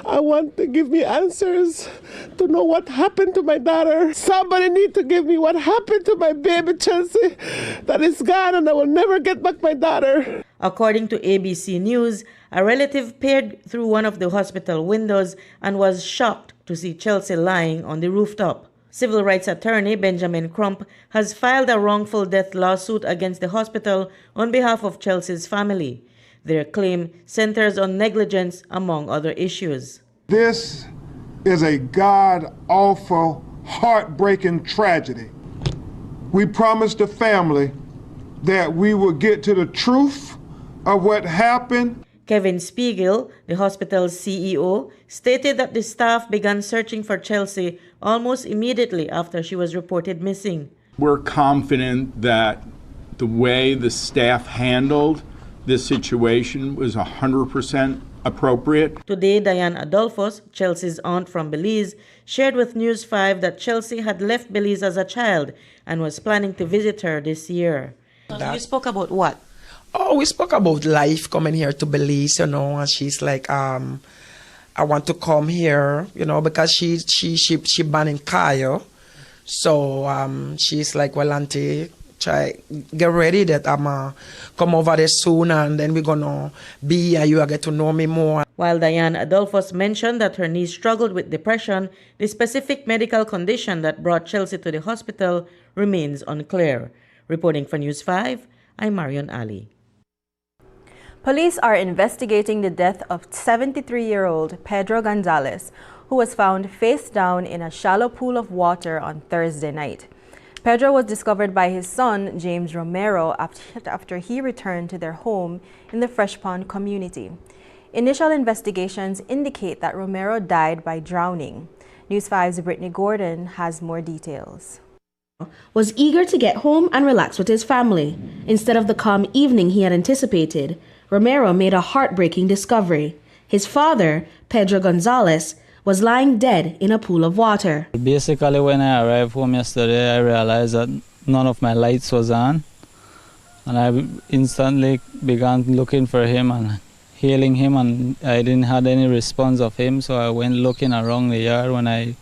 I want to give me answers to know what happened to my daughter. Somebody need to give me what happened to my baby Chelsea that is gone and I will never get back my daughter. According to ABC News, a relative peered through one of the hospital windows and was shocked to see Chelsea lying on the rooftop. Civil rights attorney Benjamin Crump has filed a wrongful death lawsuit against the hospital on behalf of Chelsea's family. Their claim centers on negligence, among other issues. This is a god-awful, heartbreaking tragedy. We promised the family that we would get to the truth of what happened. Kevin Spiegel, the hospital's CEO, stated that the staff began searching for Chelsea almost immediately after she was reported missing. We're confident that the way the staff handled this situation was 100% appropriate. Today, Diane Adolphus, Chelsea's aunt from Belize, shared with News 5 that Chelsea had left Belize as a child and was planning to visit her this year. You spoke about what? Oh, we spoke about life coming here to Belize, and she's like, I want to come here, because she born in Cayo. So she's like, well, auntie, get ready that I'm come over there soon and then we're gonna be and you get to know me more. While Diane Adolphus mentioned that her niece struggled with depression, the specific medical condition that brought Chelsea to the hospital remains unclear. Reporting for News 5, I'm Marion Ali. Police are investigating the death of 73-year-old Pedro Gonzalez, who was found face down in a shallow pool of water on Thursday night. Pedro was discovered by his son, James Romero, after he returned to their home in the Fresh Pond community. Initial investigations indicate that Romero died by drowning. News 5's Brittany Gordon has more details. Was eager to get home and relax with his family. Instead of the calm evening he had anticipated, Romero made a heartbreaking discovery. His father, Pedro Gonzalez, was lying dead in a pool of water. Basically, when I arrived home yesterday, I realized that none of my lights was on. And I instantly began looking for him and hailing him, and I didn't have any response of him, so I went looking around the yard when I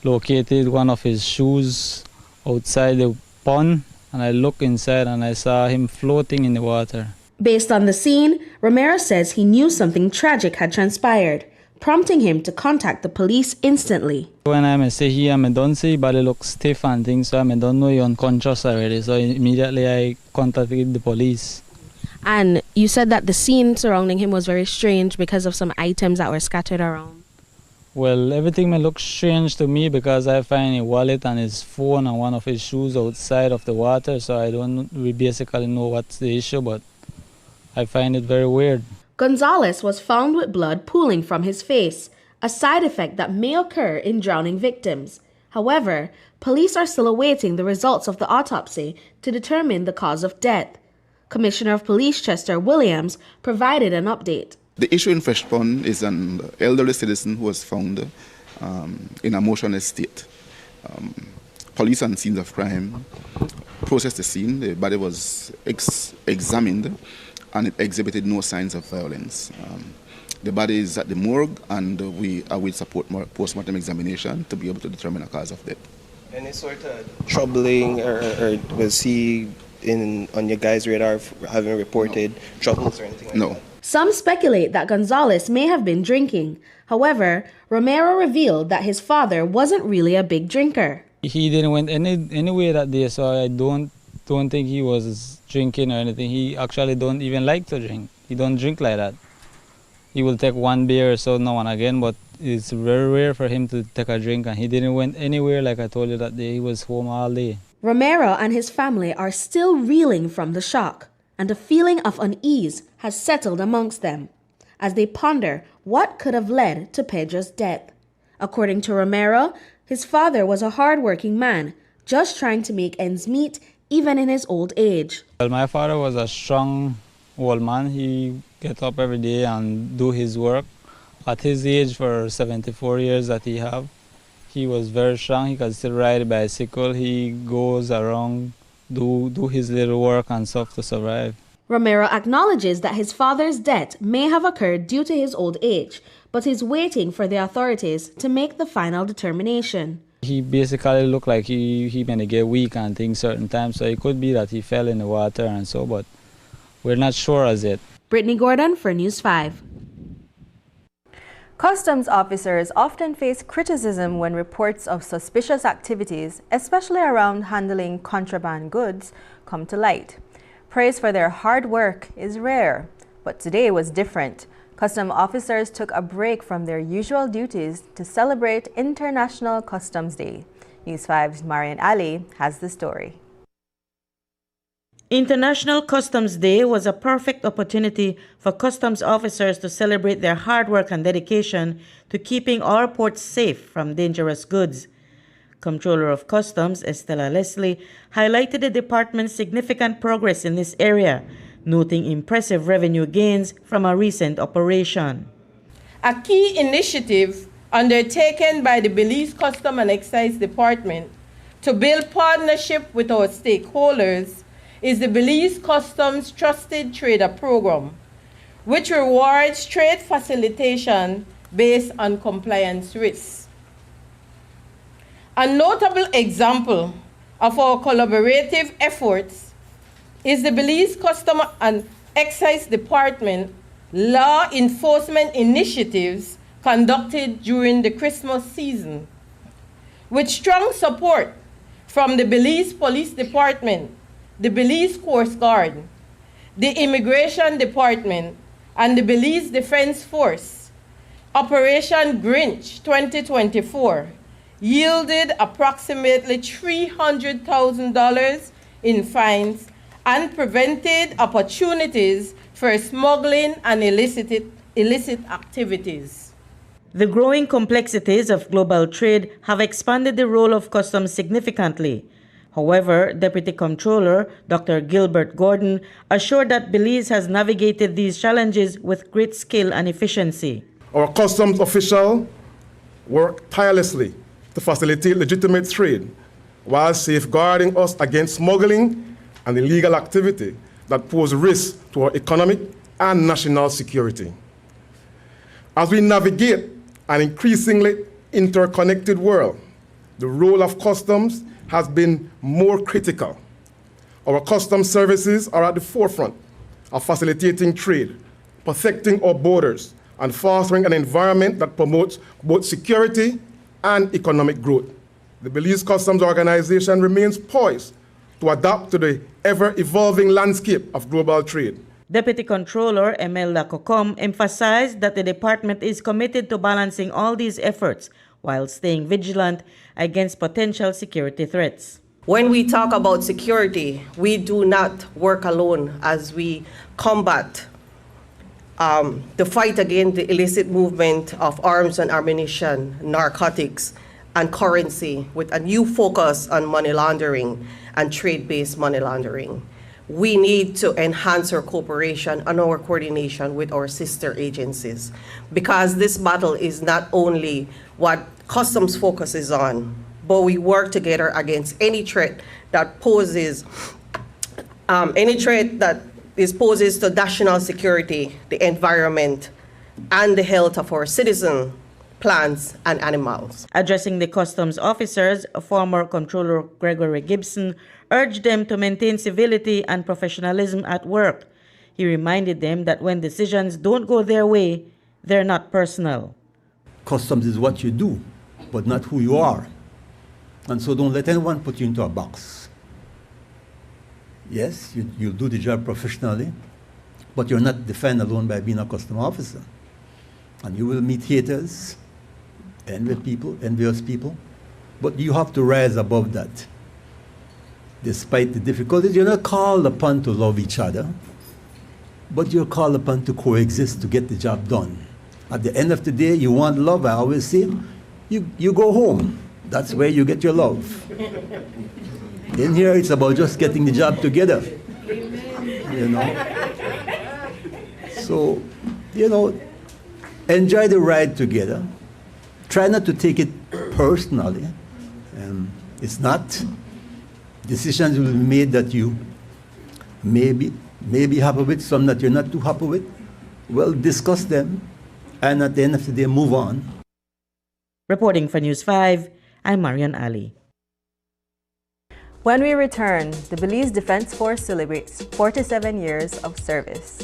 located one of his shoes outside the pond, and I looked inside and I saw him floating in the water. Based on the scene, Romero says he knew something tragic had transpired, prompting him to contact the police instantly. When I say here, I don't see body look stiff and things, so I don't know you're unconscious already, so immediately I contacted the police. And you said that the scene surrounding him was very strange because of some items that were scattered around. Well, everything may look strange to me because I find a wallet and his phone and one of his shoes outside of the water, so I don't basically know what's the issue, but I find it very weird. Gonzalez was found with blood pooling from his face, a side effect that may occur in drowning victims. However, police are still awaiting the results of the autopsy to determine the cause of death. Commissioner of Police Chester Williams provided an update. The issue in Fresh Pond is an elderly citizen who was found in a motionless state. Police and scenes of crime processed the scene. The body was examined, and it exhibited no signs of violence. The body is at the morgue, and we await support post-mortem examination to be able to determine a cause of death. Any sort of troubling, or was he on your guys' radar having reported troubles or anything like No. that? Some speculate that Gonzalez may have been drinking. However, Romero revealed that his father wasn't really a big drinker. He didn't went anywhere that day, so I don't think he was drinking or anything. He actually don't even like to drink. He don't drink like that. He will take one beer or so now and again, but it's very rare for him to take a drink, and he didn't went anywhere like I told you that day. He was home all day. Romero and his family are still reeling from the shock, and a feeling of unease has settled amongst them as they ponder what could have led to Pedro's death. According to Romero, his father was a hard-working man, just trying to make ends meet even in his old age. Well, my father was a strong old man. He get up every day and do his work. At his age, for 74 years that he have, he was very strong. He could still ride a bicycle. He goes around, do his little work and stuff to survive. Romero acknowledges that his father's death may have occurred due to his old age, but is waiting for the authorities to make the final determination. He basically looked like he may get weak and things certain times, so it could be that he fell in the water and so, but we're not sure as yet. Brittany Gordon for News 5. Customs officers often face criticism when reports of suspicious activities, especially around handling contraband goods, come to light. Praise for their hard work is rare, but today was different. Customs officers took a break from their usual duties to celebrate International Customs Day. News 5's Marian Ali has the story. International Customs Day was a perfect opportunity for customs officers to celebrate their hard work and dedication to keeping our ports safe from dangerous goods. Comptroller of Customs, Estella Leslie, highlighted the department's significant progress in this area, noting impressive revenue gains from a recent operation. A key initiative undertaken by the Belize Customs and Excise Department to build partnership with our stakeholders is the Belize Customs Trusted Trader Program, which rewards trade facilitation based on compliance risks. A notable example of our collaborative efforts is the Belize Customs and Excise Department law enforcement initiatives conducted during the Christmas season. With strong support from the Belize Police Department, the Belize Coast Guard, the Immigration Department, and the Belize Defense Force, Operation Grinch 2024 yielded approximately $300,000 in fines and prevented opportunities for smuggling and illicit activities. The growing complexities of global trade have expanded the role of customs significantly. However, Deputy Comptroller Dr. Gilbert Gordon assured that Belize has navigated these challenges with great skill and efficiency. Our customs officials work tirelessly to facilitate legitimate trade while safeguarding us against smuggling and illegal activity that pose risks to our economic and national security. As we navigate an increasingly interconnected world, the role of customs has been more critical. Our customs services are at the forefront of facilitating trade, protecting our borders, and fostering an environment that promotes both security and economic growth. The Belize Customs Organization remains poised to adapt to the ever-evolving landscape of global trade. Deputy Comptroller Emelda Kokom emphasized that the department is committed to balancing all these efforts while staying vigilant against potential security threats. When we talk about security, we do not work alone as we combat the fight against the illicit movement of arms and ammunition, narcotics, and currency with a new focus on money laundering and trade-based money laundering. We need to enhance our cooperation and our coordination with our sister agencies, because this battle is not only what Customs focuses on, but we work together against any threat that poses to national security, the environment, and the health of our citizens, plants, and animals. Addressing the customs officers, former Controller Gregory Gibson urged them to maintain civility and professionalism at work. He reminded them that when decisions don't go their way, they're not personal. Customs is what you do, but not who you are. And so don't let anyone put you into a box. Yes, you'll do the job professionally, but you're not defined alone by being a customs officer. And you will meet haters, envious people, but you have to rise above that. Despite the difficulties, you're not called upon to love each other, but you're called upon to coexist to get the job done. At the end of the day, you want love, I always say, you go home. That's where you get your love. In here, it's about just getting the job together. You know? So, you know, enjoy the ride together. Try not to take it personally. It's not. Decisions will be made that you may be happy with, some that you're not too happy with. Well, discuss them, and at the end of the day, move on. Reporting for News 5, I'm Marian Ali. When we return, the Belize Defense Force celebrates 47 years of service.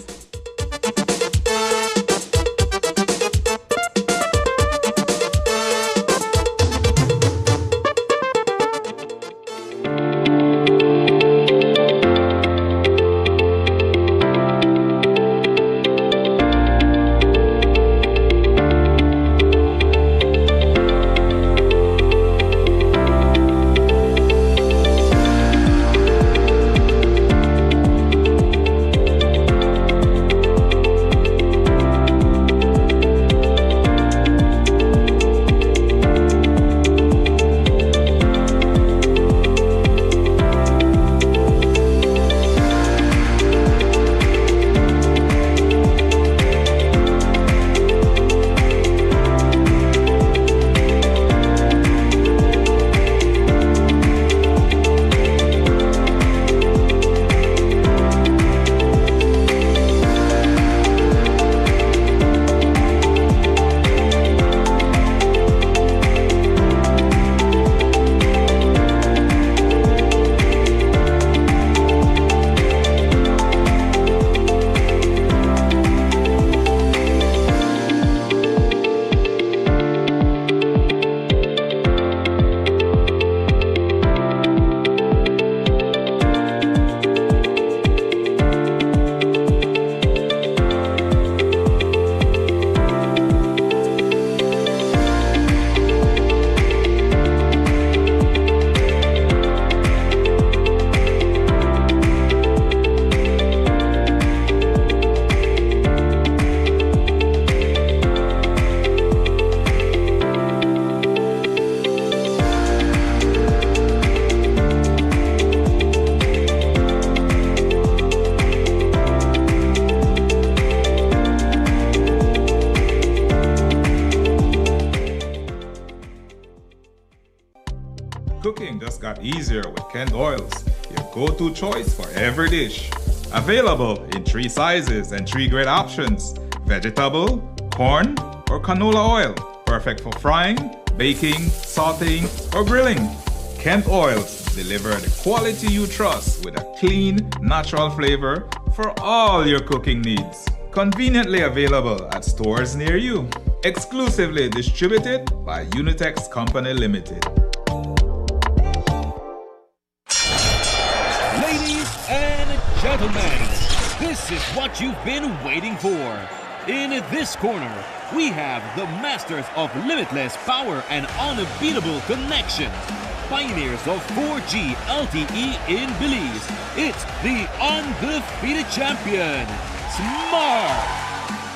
Cooking just got easier with Kent Oils, your go-to choice for every dish. Available in 3 sizes and 3 great options: vegetable, corn, or canola oil. Perfect for frying, baking, sauteing, or grilling. Kent Oils deliver the quality you trust with a clean, natural flavor for all your cooking needs. Conveniently available at stores near you. Exclusively distributed by Unitex Company Limited. Ladies and gentlemen, this is what you've been waiting for. In this corner, we have the masters of limitless power and unbeatable connection. Pioneers of 4G LTE in Belize. It's the undefeated champion, Smart.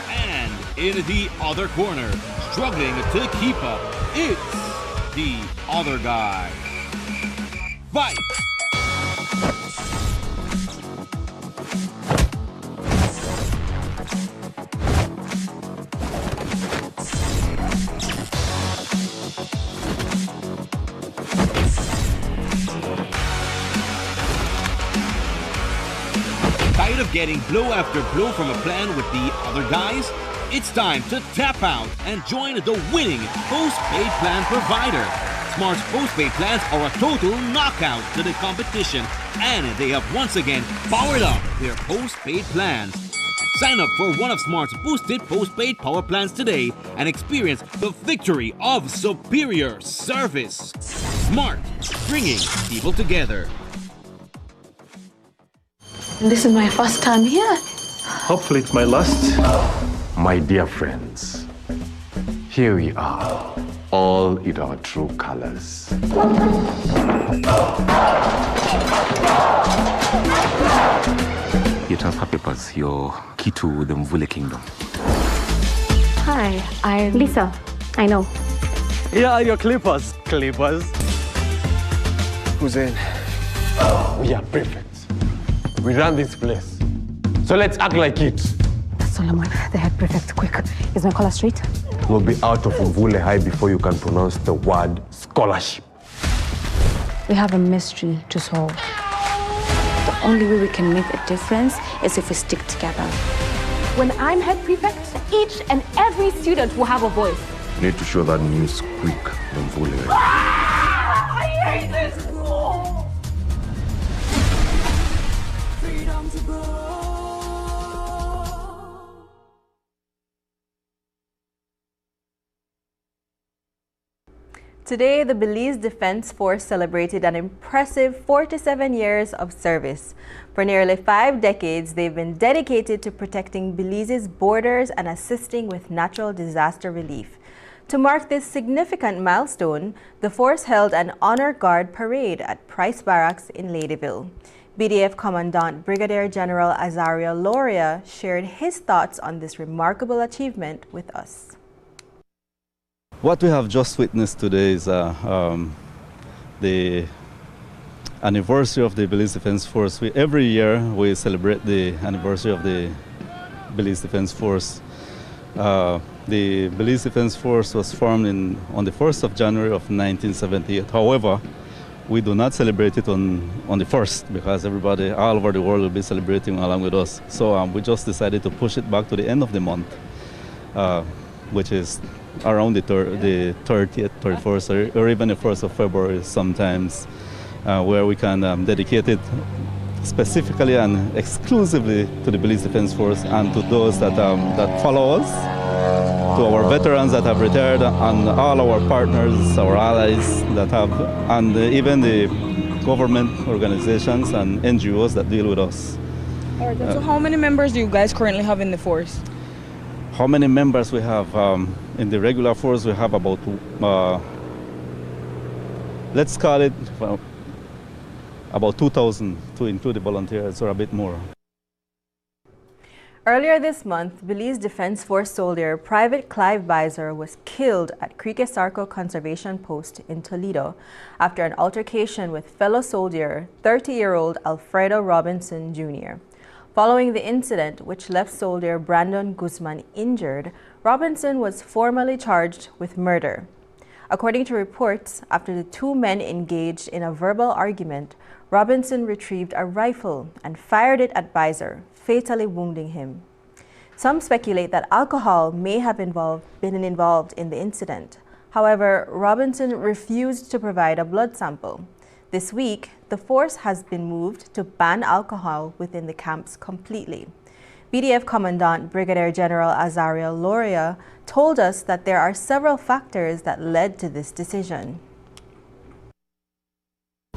And in the other corner, struggling to keep up, it's the other guy. Fight! getting blow after blow from a plan with the other guys? It's time to tap out and join the winning postpaid plan provider. Smart's postpaid plans are a total knockout to the competition, and they have once again powered up their postpaid plans. Sign up for one of Smart's boosted postpaid power plans today and experience the victory of superior service. Smart, bringing people together. This is my first time here. Hopefully it's my last. My dear friends, here we are, all in our true colors. Your transfer papers, your key to the Mvule Kingdom. Hi, I'm Lisa. I know. Here are your clippers. Clippers. Who's in? We are prefects. We run this place. So let's act like it. Solomon, the head prefect, quick. Is my collar straight? We'll be out of Mvule High before you can pronounce the word scholarship. We have a mystery to solve. The only way we can make a difference is if we stick together. When I'm head prefect, each and every student will have a voice. You need to show that news quick, Mvule. I hate this school! Freedom to grow. Today, the Belize Defense Force celebrated an impressive 47 years of service. For nearly 5 decades, they've been dedicated to protecting Belize's borders and assisting with natural disaster relief. To mark this significant milestone, the force held an Honor Guard parade at Price Barracks in Ladyville. BDF Commandant Brigadier General Azaria Loria shared his thoughts on this remarkable achievement with us. What we have just witnessed today is the anniversary of the Belize Defense Force. Every year we celebrate the anniversary of the Belize Defense Force. The Belize Defense Force was formed on the 1st of January of 1978. However, we do not celebrate it on the 1st because everybody all over the world will be celebrating along with us. So we just decided to push it back to the end of the month, which is around the 30th, 31st, or even the 1st of February sometimes, where we can dedicate it specifically and exclusively to the Belize Defense Force and to those that follow us, to our veterans that have retired, and all our partners, our allies that have, and even the government organizations and NGOs that deal with us. All right, so how many members do you guys currently have in the force? How many members we have? In the regular force, we have about, let's call it about 2,000 to include the volunteers, or a bit more. Earlier this month, Belize Defense Force soldier Private Clive Bizer was killed at Criquesarco Conservation Post in Toledo after an altercation with fellow soldier, 30-year-old Alfredo Robinson Jr. Following the incident, which left soldier Brandon Guzman injured, Robinson was formally charged with murder. According to reports, after the two men engaged in a verbal argument, Robinson retrieved a rifle and fired it at Bizer, fatally wounding him. Some speculate that alcohol may have been involved in the incident. However, Robinson refused to provide a blood sample. This week, the force has been moved to ban alcohol within the camps completely. BDF Commandant Brigadier General Azaria Loria told us that there are several factors that led to this decision.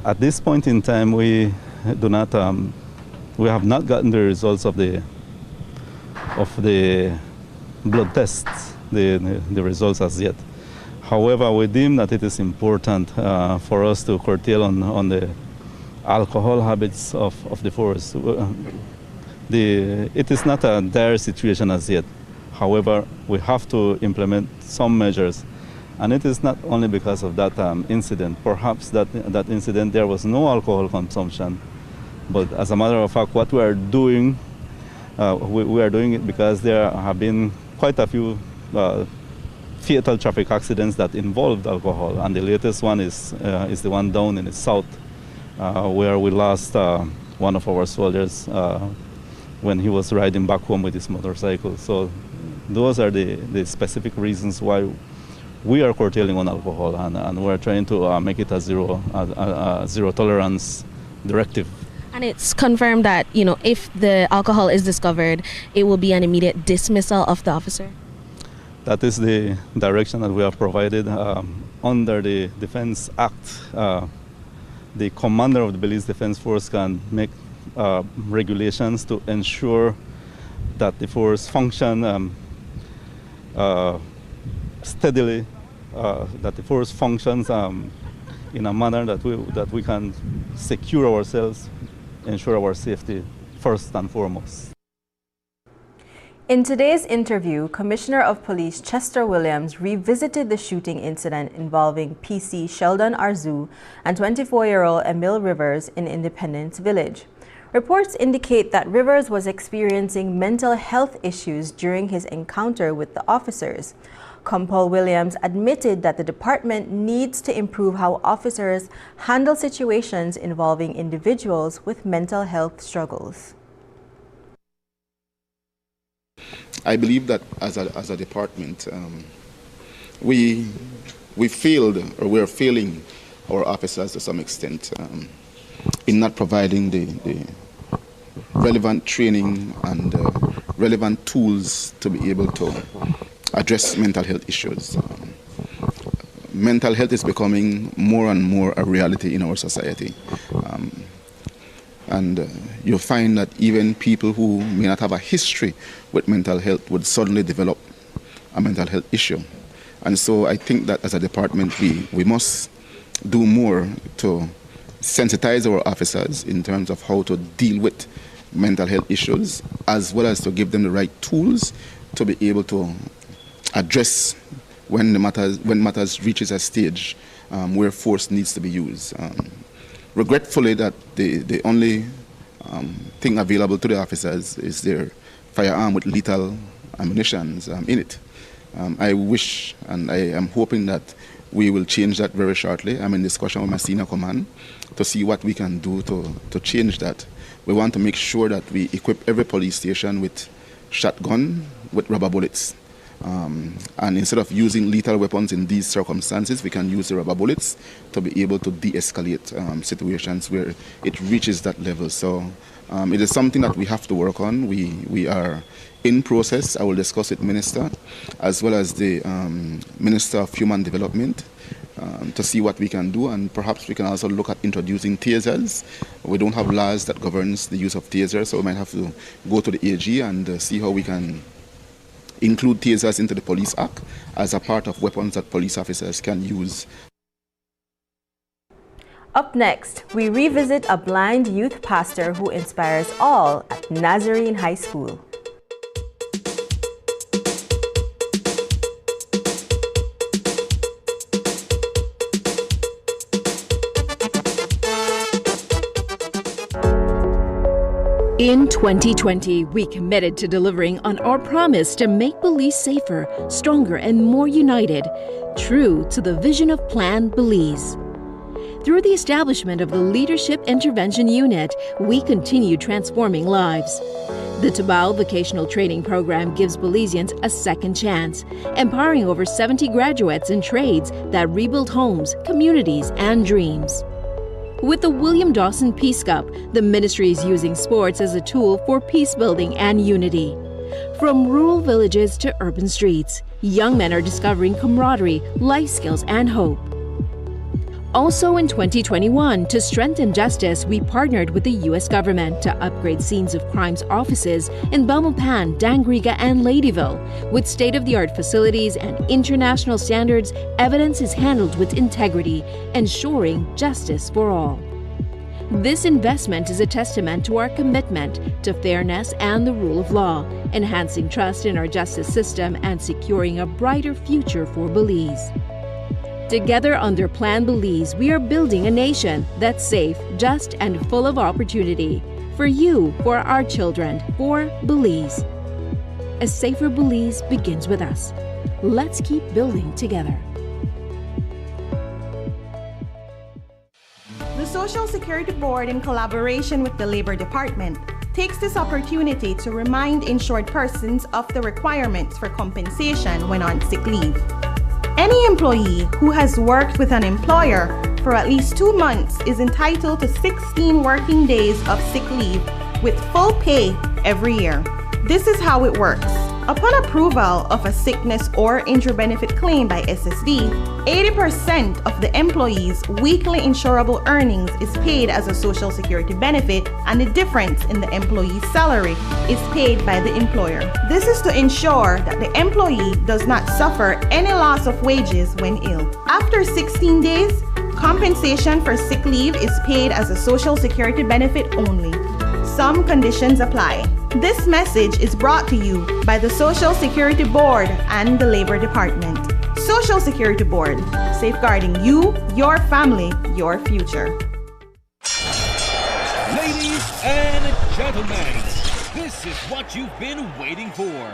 At this point in time, we have not gotten the results of the blood tests, the results as yet. However, we deem that it is important for us to curtail on the alcohol habits of the force. It is not a dire situation as yet. However, we have to implement some measures. And it is not only because of that incident. Perhaps that incident there was no alcohol consumption. But as a matter of fact, what we are doing, we are doing it because there have been quite a few fatal traffic accidents that involved alcohol. And the latest one is the one down in the south, where we lost one of our soldiers when he was riding back home with his motorcycle. So those are the specific reasons why we are curtailing on alcohol, and we're trying to make it a zero tolerance directive. And it's confirmed that, if the alcohol is discovered, it will be an immediate dismissal of the officer? That is the direction that we have provided. Under the Defense Act, the commander of the Belize Defense Force can make regulations to ensure that the force function steadily, that the force functions in a manner that we can secure ourselves, ensure our safety first and foremost. In today's interview, Commissioner of Police Chester Williams revisited the shooting incident involving PC Sheldon Arzu and 24-year-old Emil Rivers in Independence Village. Reports indicate that Rivers was experiencing mental health issues during his encounter with the officers. Compol Williams admitted that the department needs to improve how officers handle situations involving individuals with mental health struggles. I believe that as a department, we failed, or we're failing our officers to some extent in not providing the relevant training and relevant tools to be able to address mental health issues. Mental health is becoming more and more a reality in our society. And you'll find that even people who may not have a history with mental health would suddenly develop a mental health issue. And so I think that as a department, we must do more to sensitize our officers in terms of how to deal with mental health issues, as well as to give them the right tools to be able to address when matters reaches a stage where force needs to be used. Regretfully, that the only thing available to the officers is their firearm with lethal ammunition in it. I wish and I am hoping that we will change that very shortly. I'm in discussion with my senior command to see what we can do to change that. We want to make sure that we equip every police station with shotgun with rubber bullets. And instead of using lethal weapons in these circumstances, we can use the rubber bullets to be able to de-escalate situations where it reaches that level. So it is something that we have to work on. We are in process. I will discuss with Minister as well as the Minister of Human Development to see what we can do, and perhaps we can also look at introducing tasers. We don't have laws that governs the use of tasers, so we might have to go to the AG and see how we can include tasers into the Police Act as a part of weapons that police officers can use. Up next, we revisit a blind youth pastor who inspires all at Nazarene High School. In 2020, we committed to delivering on our promise to make Belize safer, stronger, and more united, true to the vision of Plan Belize. Through the establishment of the Leadership Intervention Unit, we continue transforming lives. The Tabao Vocational Training Program gives Belizeans a second chance, empowering over 70 graduates in trades that rebuild homes, communities, and dreams. With the William Dawson Peace Cup, the ministry is using sports as a tool for peace building and unity. From rural villages to urban streets, young men are discovering camaraderie, life skills, and hope. Also in 2021, to strengthen justice, we partnered with the U.S. government to upgrade scenes of crimes offices in Belmopan, Dangriga, and Ladyville. With state-of-the-art facilities and international standards, evidence is handled with integrity, ensuring justice for all. This investment is a testament to our commitment to fairness and the rule of law, enhancing trust in our justice system and securing a brighter future for Belize. Together under Plan Belize, we are building a nation that's safe, just, and full of opportunity. For you, for our children, for Belize. A safer Belize begins with us. Let's keep building together. The Social Security Board, in collaboration with the Labor Department, takes this opportunity to remind insured persons of the requirements for compensation when on sick leave. Any employee who has worked with an employer for at least 2 months is entitled to 16 working days of sick leave with full pay every year. This is how it works. Upon approval of a sickness or injury benefit claim by SSD, 80% of the employee's weekly insurable earnings is paid as a Social Security benefit, and the difference in the employee's salary is paid by the employer. This is to ensure that the employee does not suffer any loss of wages when ill. After 16 days, compensation for sick leave is paid as a Social Security benefit only. Some conditions apply. This message is brought to you by the Social Security Board and the Labor Department. Social Security Board, safeguarding you, your family, your future. Ladies and gentlemen, this is what you've been waiting for.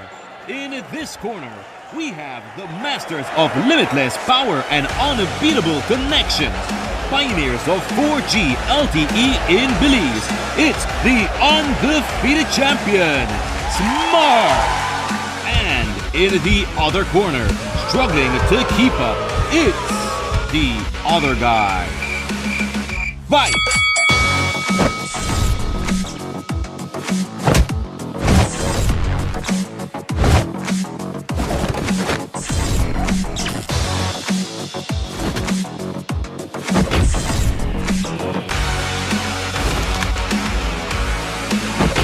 In this corner, we have the masters of limitless power and unbeatable connections. Pioneers of 4G LTE in Belize. It's the undefeated champion, Smart. And in the other corner, struggling to keep up, it's the other guy. Fight!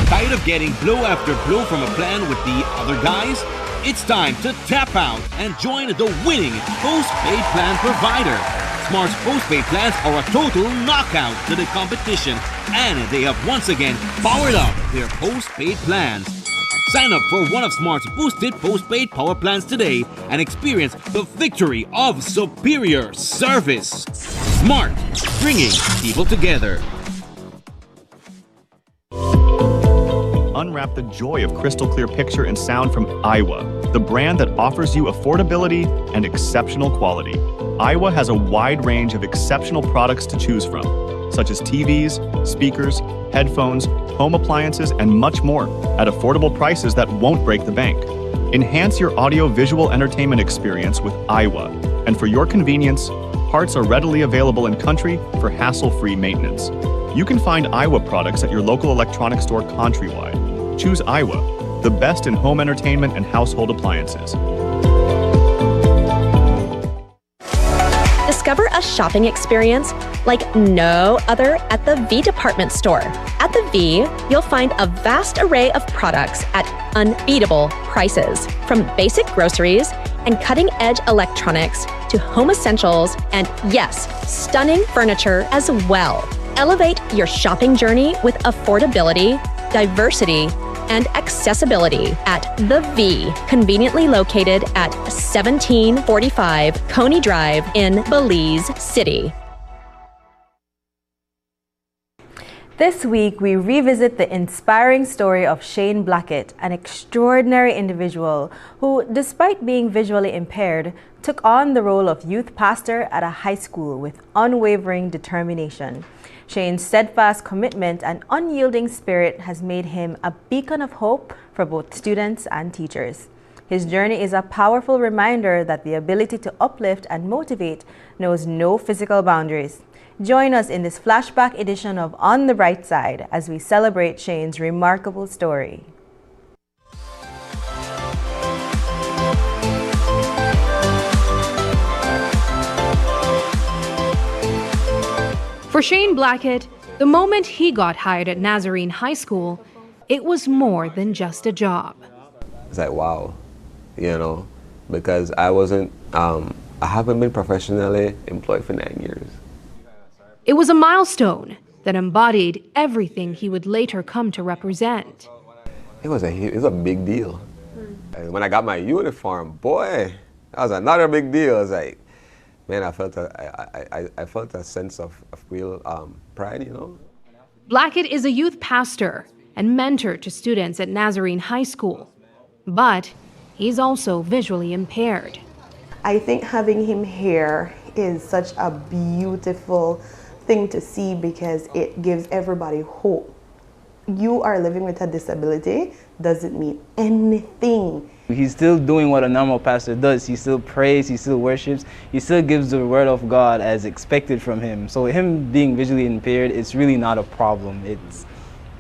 Tired of getting blow after blow from a plan with the other guys? It's time to tap out and join the winning postpaid plan provider. Smart's postpaid plans are a total knockout to the competition, and they have once again powered up their postpaid plans. Sign up for one of Smart's boosted postpaid power plans today and experience the victory of superior service. Smart, bringing people together. Unwrap the joy of crystal clear picture and sound from Aiwa, the brand that offers you affordability and exceptional quality. Aiwa has a wide range of exceptional products to choose from, such as TVs, speakers, headphones, home appliances, and much more at affordable prices that won't break the bank. Enhance your audio-visual entertainment experience with Aiwa, and for your convenience, parts are readily available in country for hassle-free maintenance. You can find Aiwa products at your local electronics store countrywide. Choose Aiwa, the best in home entertainment and household appliances. Discover a shopping experience like no other at the V Department Store. At the V, you'll find a vast array of products at unbeatable prices, from basic groceries and cutting-edge electronics to home essentials and, yes, stunning furniture as well. Elevate your shopping journey with affordability, diversity, and accessibility at The V, conveniently located at 1745 Coney Drive in Belize City. This week, we revisit the inspiring story of Shane Blackett, an extraordinary individual who, despite being visually impaired, took on the role of youth pastor at a high school with unwavering determination. Shane's steadfast commitment and unyielding spirit has made him a beacon of hope for both students and teachers. His journey is a powerful reminder that the ability to uplift and motivate knows no physical boundaries. Join us in this flashback edition of On the Bright Side as we celebrate Shane's remarkable story. For Shane Blackett, the moment he got hired at Nazarene High School, it was more than just a job. It's like, wow, you know, because I haven't been professionally employed for 9 years. It was a milestone that embodied everything he would later come to represent. It was a big deal. And when I got my uniform, boy, that was another big deal. It was like, man, I felt a sense of real pride, you know. Blackett is a youth pastor and mentor to students at Nazarene High School, but he's also visually impaired. I think having him here is such a beautiful thing to see because it gives everybody hope you are living with a disability doesn't mean anything. He's still doing what a normal pastor does. He still prays, he still worships, he still gives the word of God as expected from him. So him being visually impaired, it's really not a problem. It's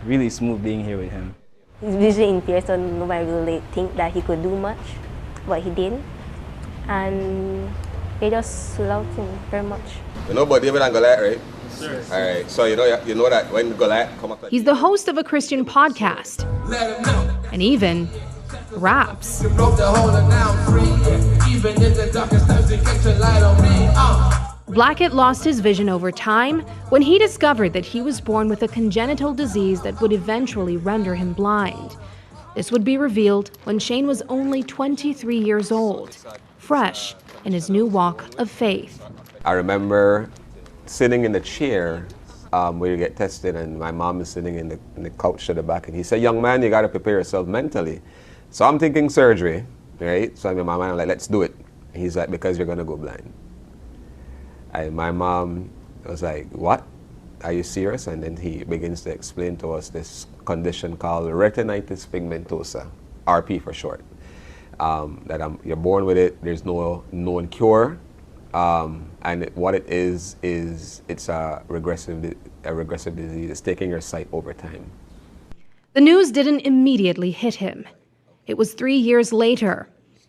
really smooth being here with him. He's visually impaired, so nobody really think that he could do much, but he did. And they just loved him very much. You know about David and Goliath, right? Sure. All right, so you know that when Goliath come up... He's the host of a Christian podcast, and even raps. Blackett lost his vision over time when he discovered that he was born with a congenital disease that would eventually render him blind. This would be revealed when Shane was only 23 years old, fresh in his new walk of faith. I remember sitting in the chair where you get tested, and my mom is sitting in the couch at the back, and he said, "Young man, you got to prepare yourself mentally." So I'm thinking surgery, right? So I'm in my mind, I'm like, let's do it. And he's like, because you're going to go blind. And my mom was like, what? Are you serious? And then he begins to explain to us this condition called retinitis pigmentosa, RP for short. You're born with it, there's no known cure. And what it is it's a regressive disease. It's taking your sight over time. The news didn't immediately hit him. It was 3 years later,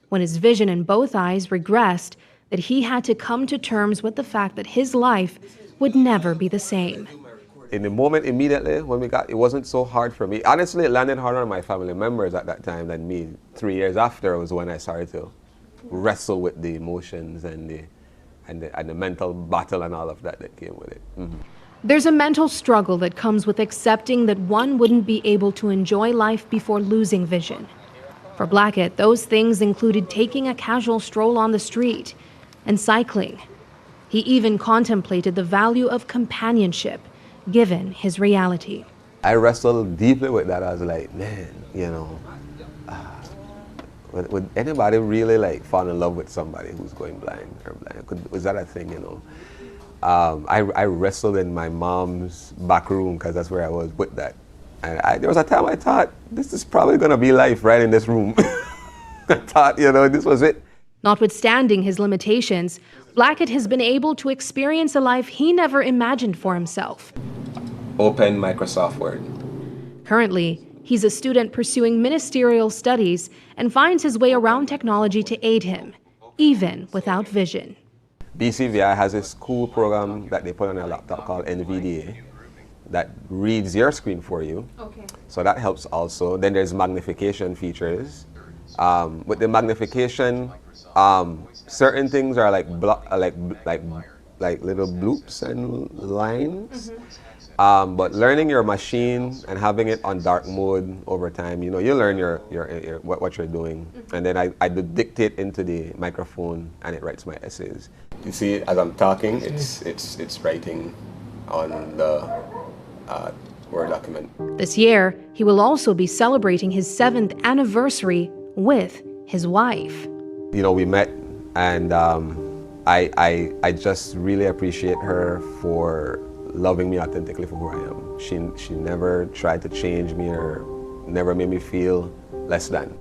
when his vision in both eyes regressed, that he had to come to terms with the fact that his life would never be the same. In the moment, immediately, when it wasn't so hard for me. Honestly, it landed harder on my family members at that time than me. 3 years after was when I started to wrestle with the emotions and the mental battle and all of that came with it. Mm-hmm. There's a mental struggle that comes with accepting that one wouldn't be able to enjoy life before losing vision. For Blackett, those things included taking a casual stroll on the street and cycling. He even contemplated the value of companionship, given his reality. I wrestled deeply with that. I was like, man, would anybody really fall in love with somebody who's going blind or blind? Was that a thing, I wrestled in my mom's back room because that's where I was with that. And there was a time I thought, this is probably going to be life right in this room. I thought, this was it. Notwithstanding his limitations, Blackett has been able to experience a life he never imagined for himself. Open Microsoft Word. Currently, he's a student pursuing ministerial studies and finds his way around technology to aid him, even without vision. BCVI has a school program that they put on their laptop called NVDA that reads your screen for you. Okay. So that helps also. Then there's magnification features. With the magnification, certain things are like little bloops and lines. Mm-hmm. But learning your machine and having it on dark mode over time, you learn your what you're doing. Mm-hmm. And then I dictate into the microphone and it writes my essays. You see, as I'm talking, it's writing on the Word document. This year, he will also be celebrating his 7th anniversary with his wife. We met, and I just really appreciate her for loving me authentically for who I am. She never tried to change me or never made me feel less than.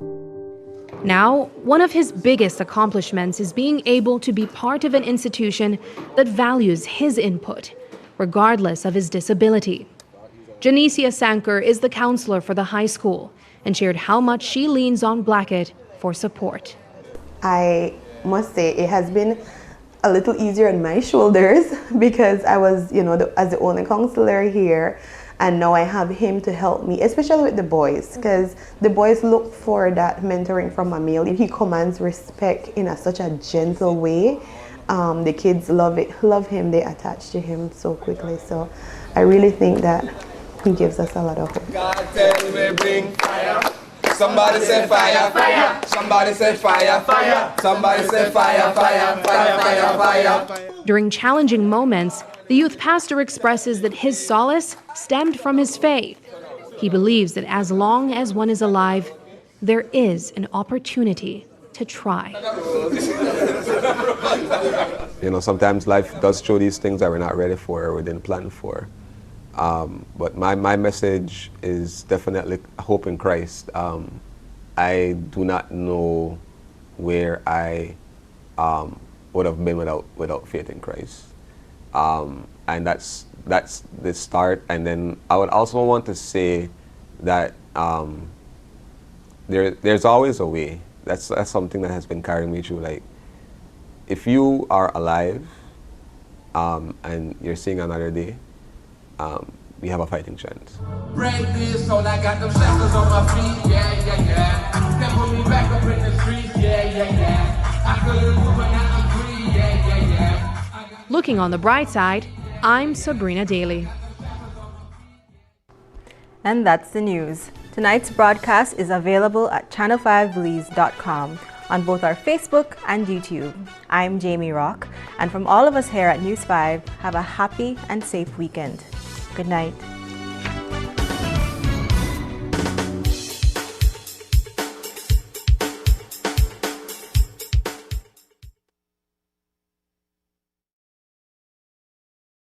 Now, one of his biggest accomplishments is being able to be part of an institution that values his input, regardless of his disability. Janicia Sanker is the counselor for the high school and shared how much she leans on Blackett for support. I must say it has been a little easier on my shoulders because I was, as the only counselor here, and now I have him to help me, especially with the boys, because the boys look for that mentoring from a male. He commands respect in such a gentle way. The kids love him, they attach to him so quickly. So I really think that he gives us a lot of hope. God tell me bring fire. Somebody say fire, fire. Somebody say fire, fire. Somebody say fire, fire, fire, fire, fire. During challenging moments, the youth pastor expresses that his solace stemmed from his faith. He believes that as long as one is alive, there is an opportunity to try. Sometimes life does show these things that we're not ready for or we didn't plan for. But my message is definitely hope in Christ. I do not know where I would have been without faith in Christ. And that's the start. And then I would also want to say that there's always a way. That's something that has been carrying me through. Like, if you are alive and you're seeing another day, we have a fighting chance. Break this, so I got them shackles on my feet, yeah. Then put me back up in the streets, yeah. I couldn't move, but now I'm free, yeah. Looking on the bright side, I'm Sabrina Daly. And that's the news. Tonight's broadcast is available at channel5belize.com on both our Facebook and YouTube. I'm Jamie Rock, and from all of us here at News 5, have a happy and safe weekend. Good night.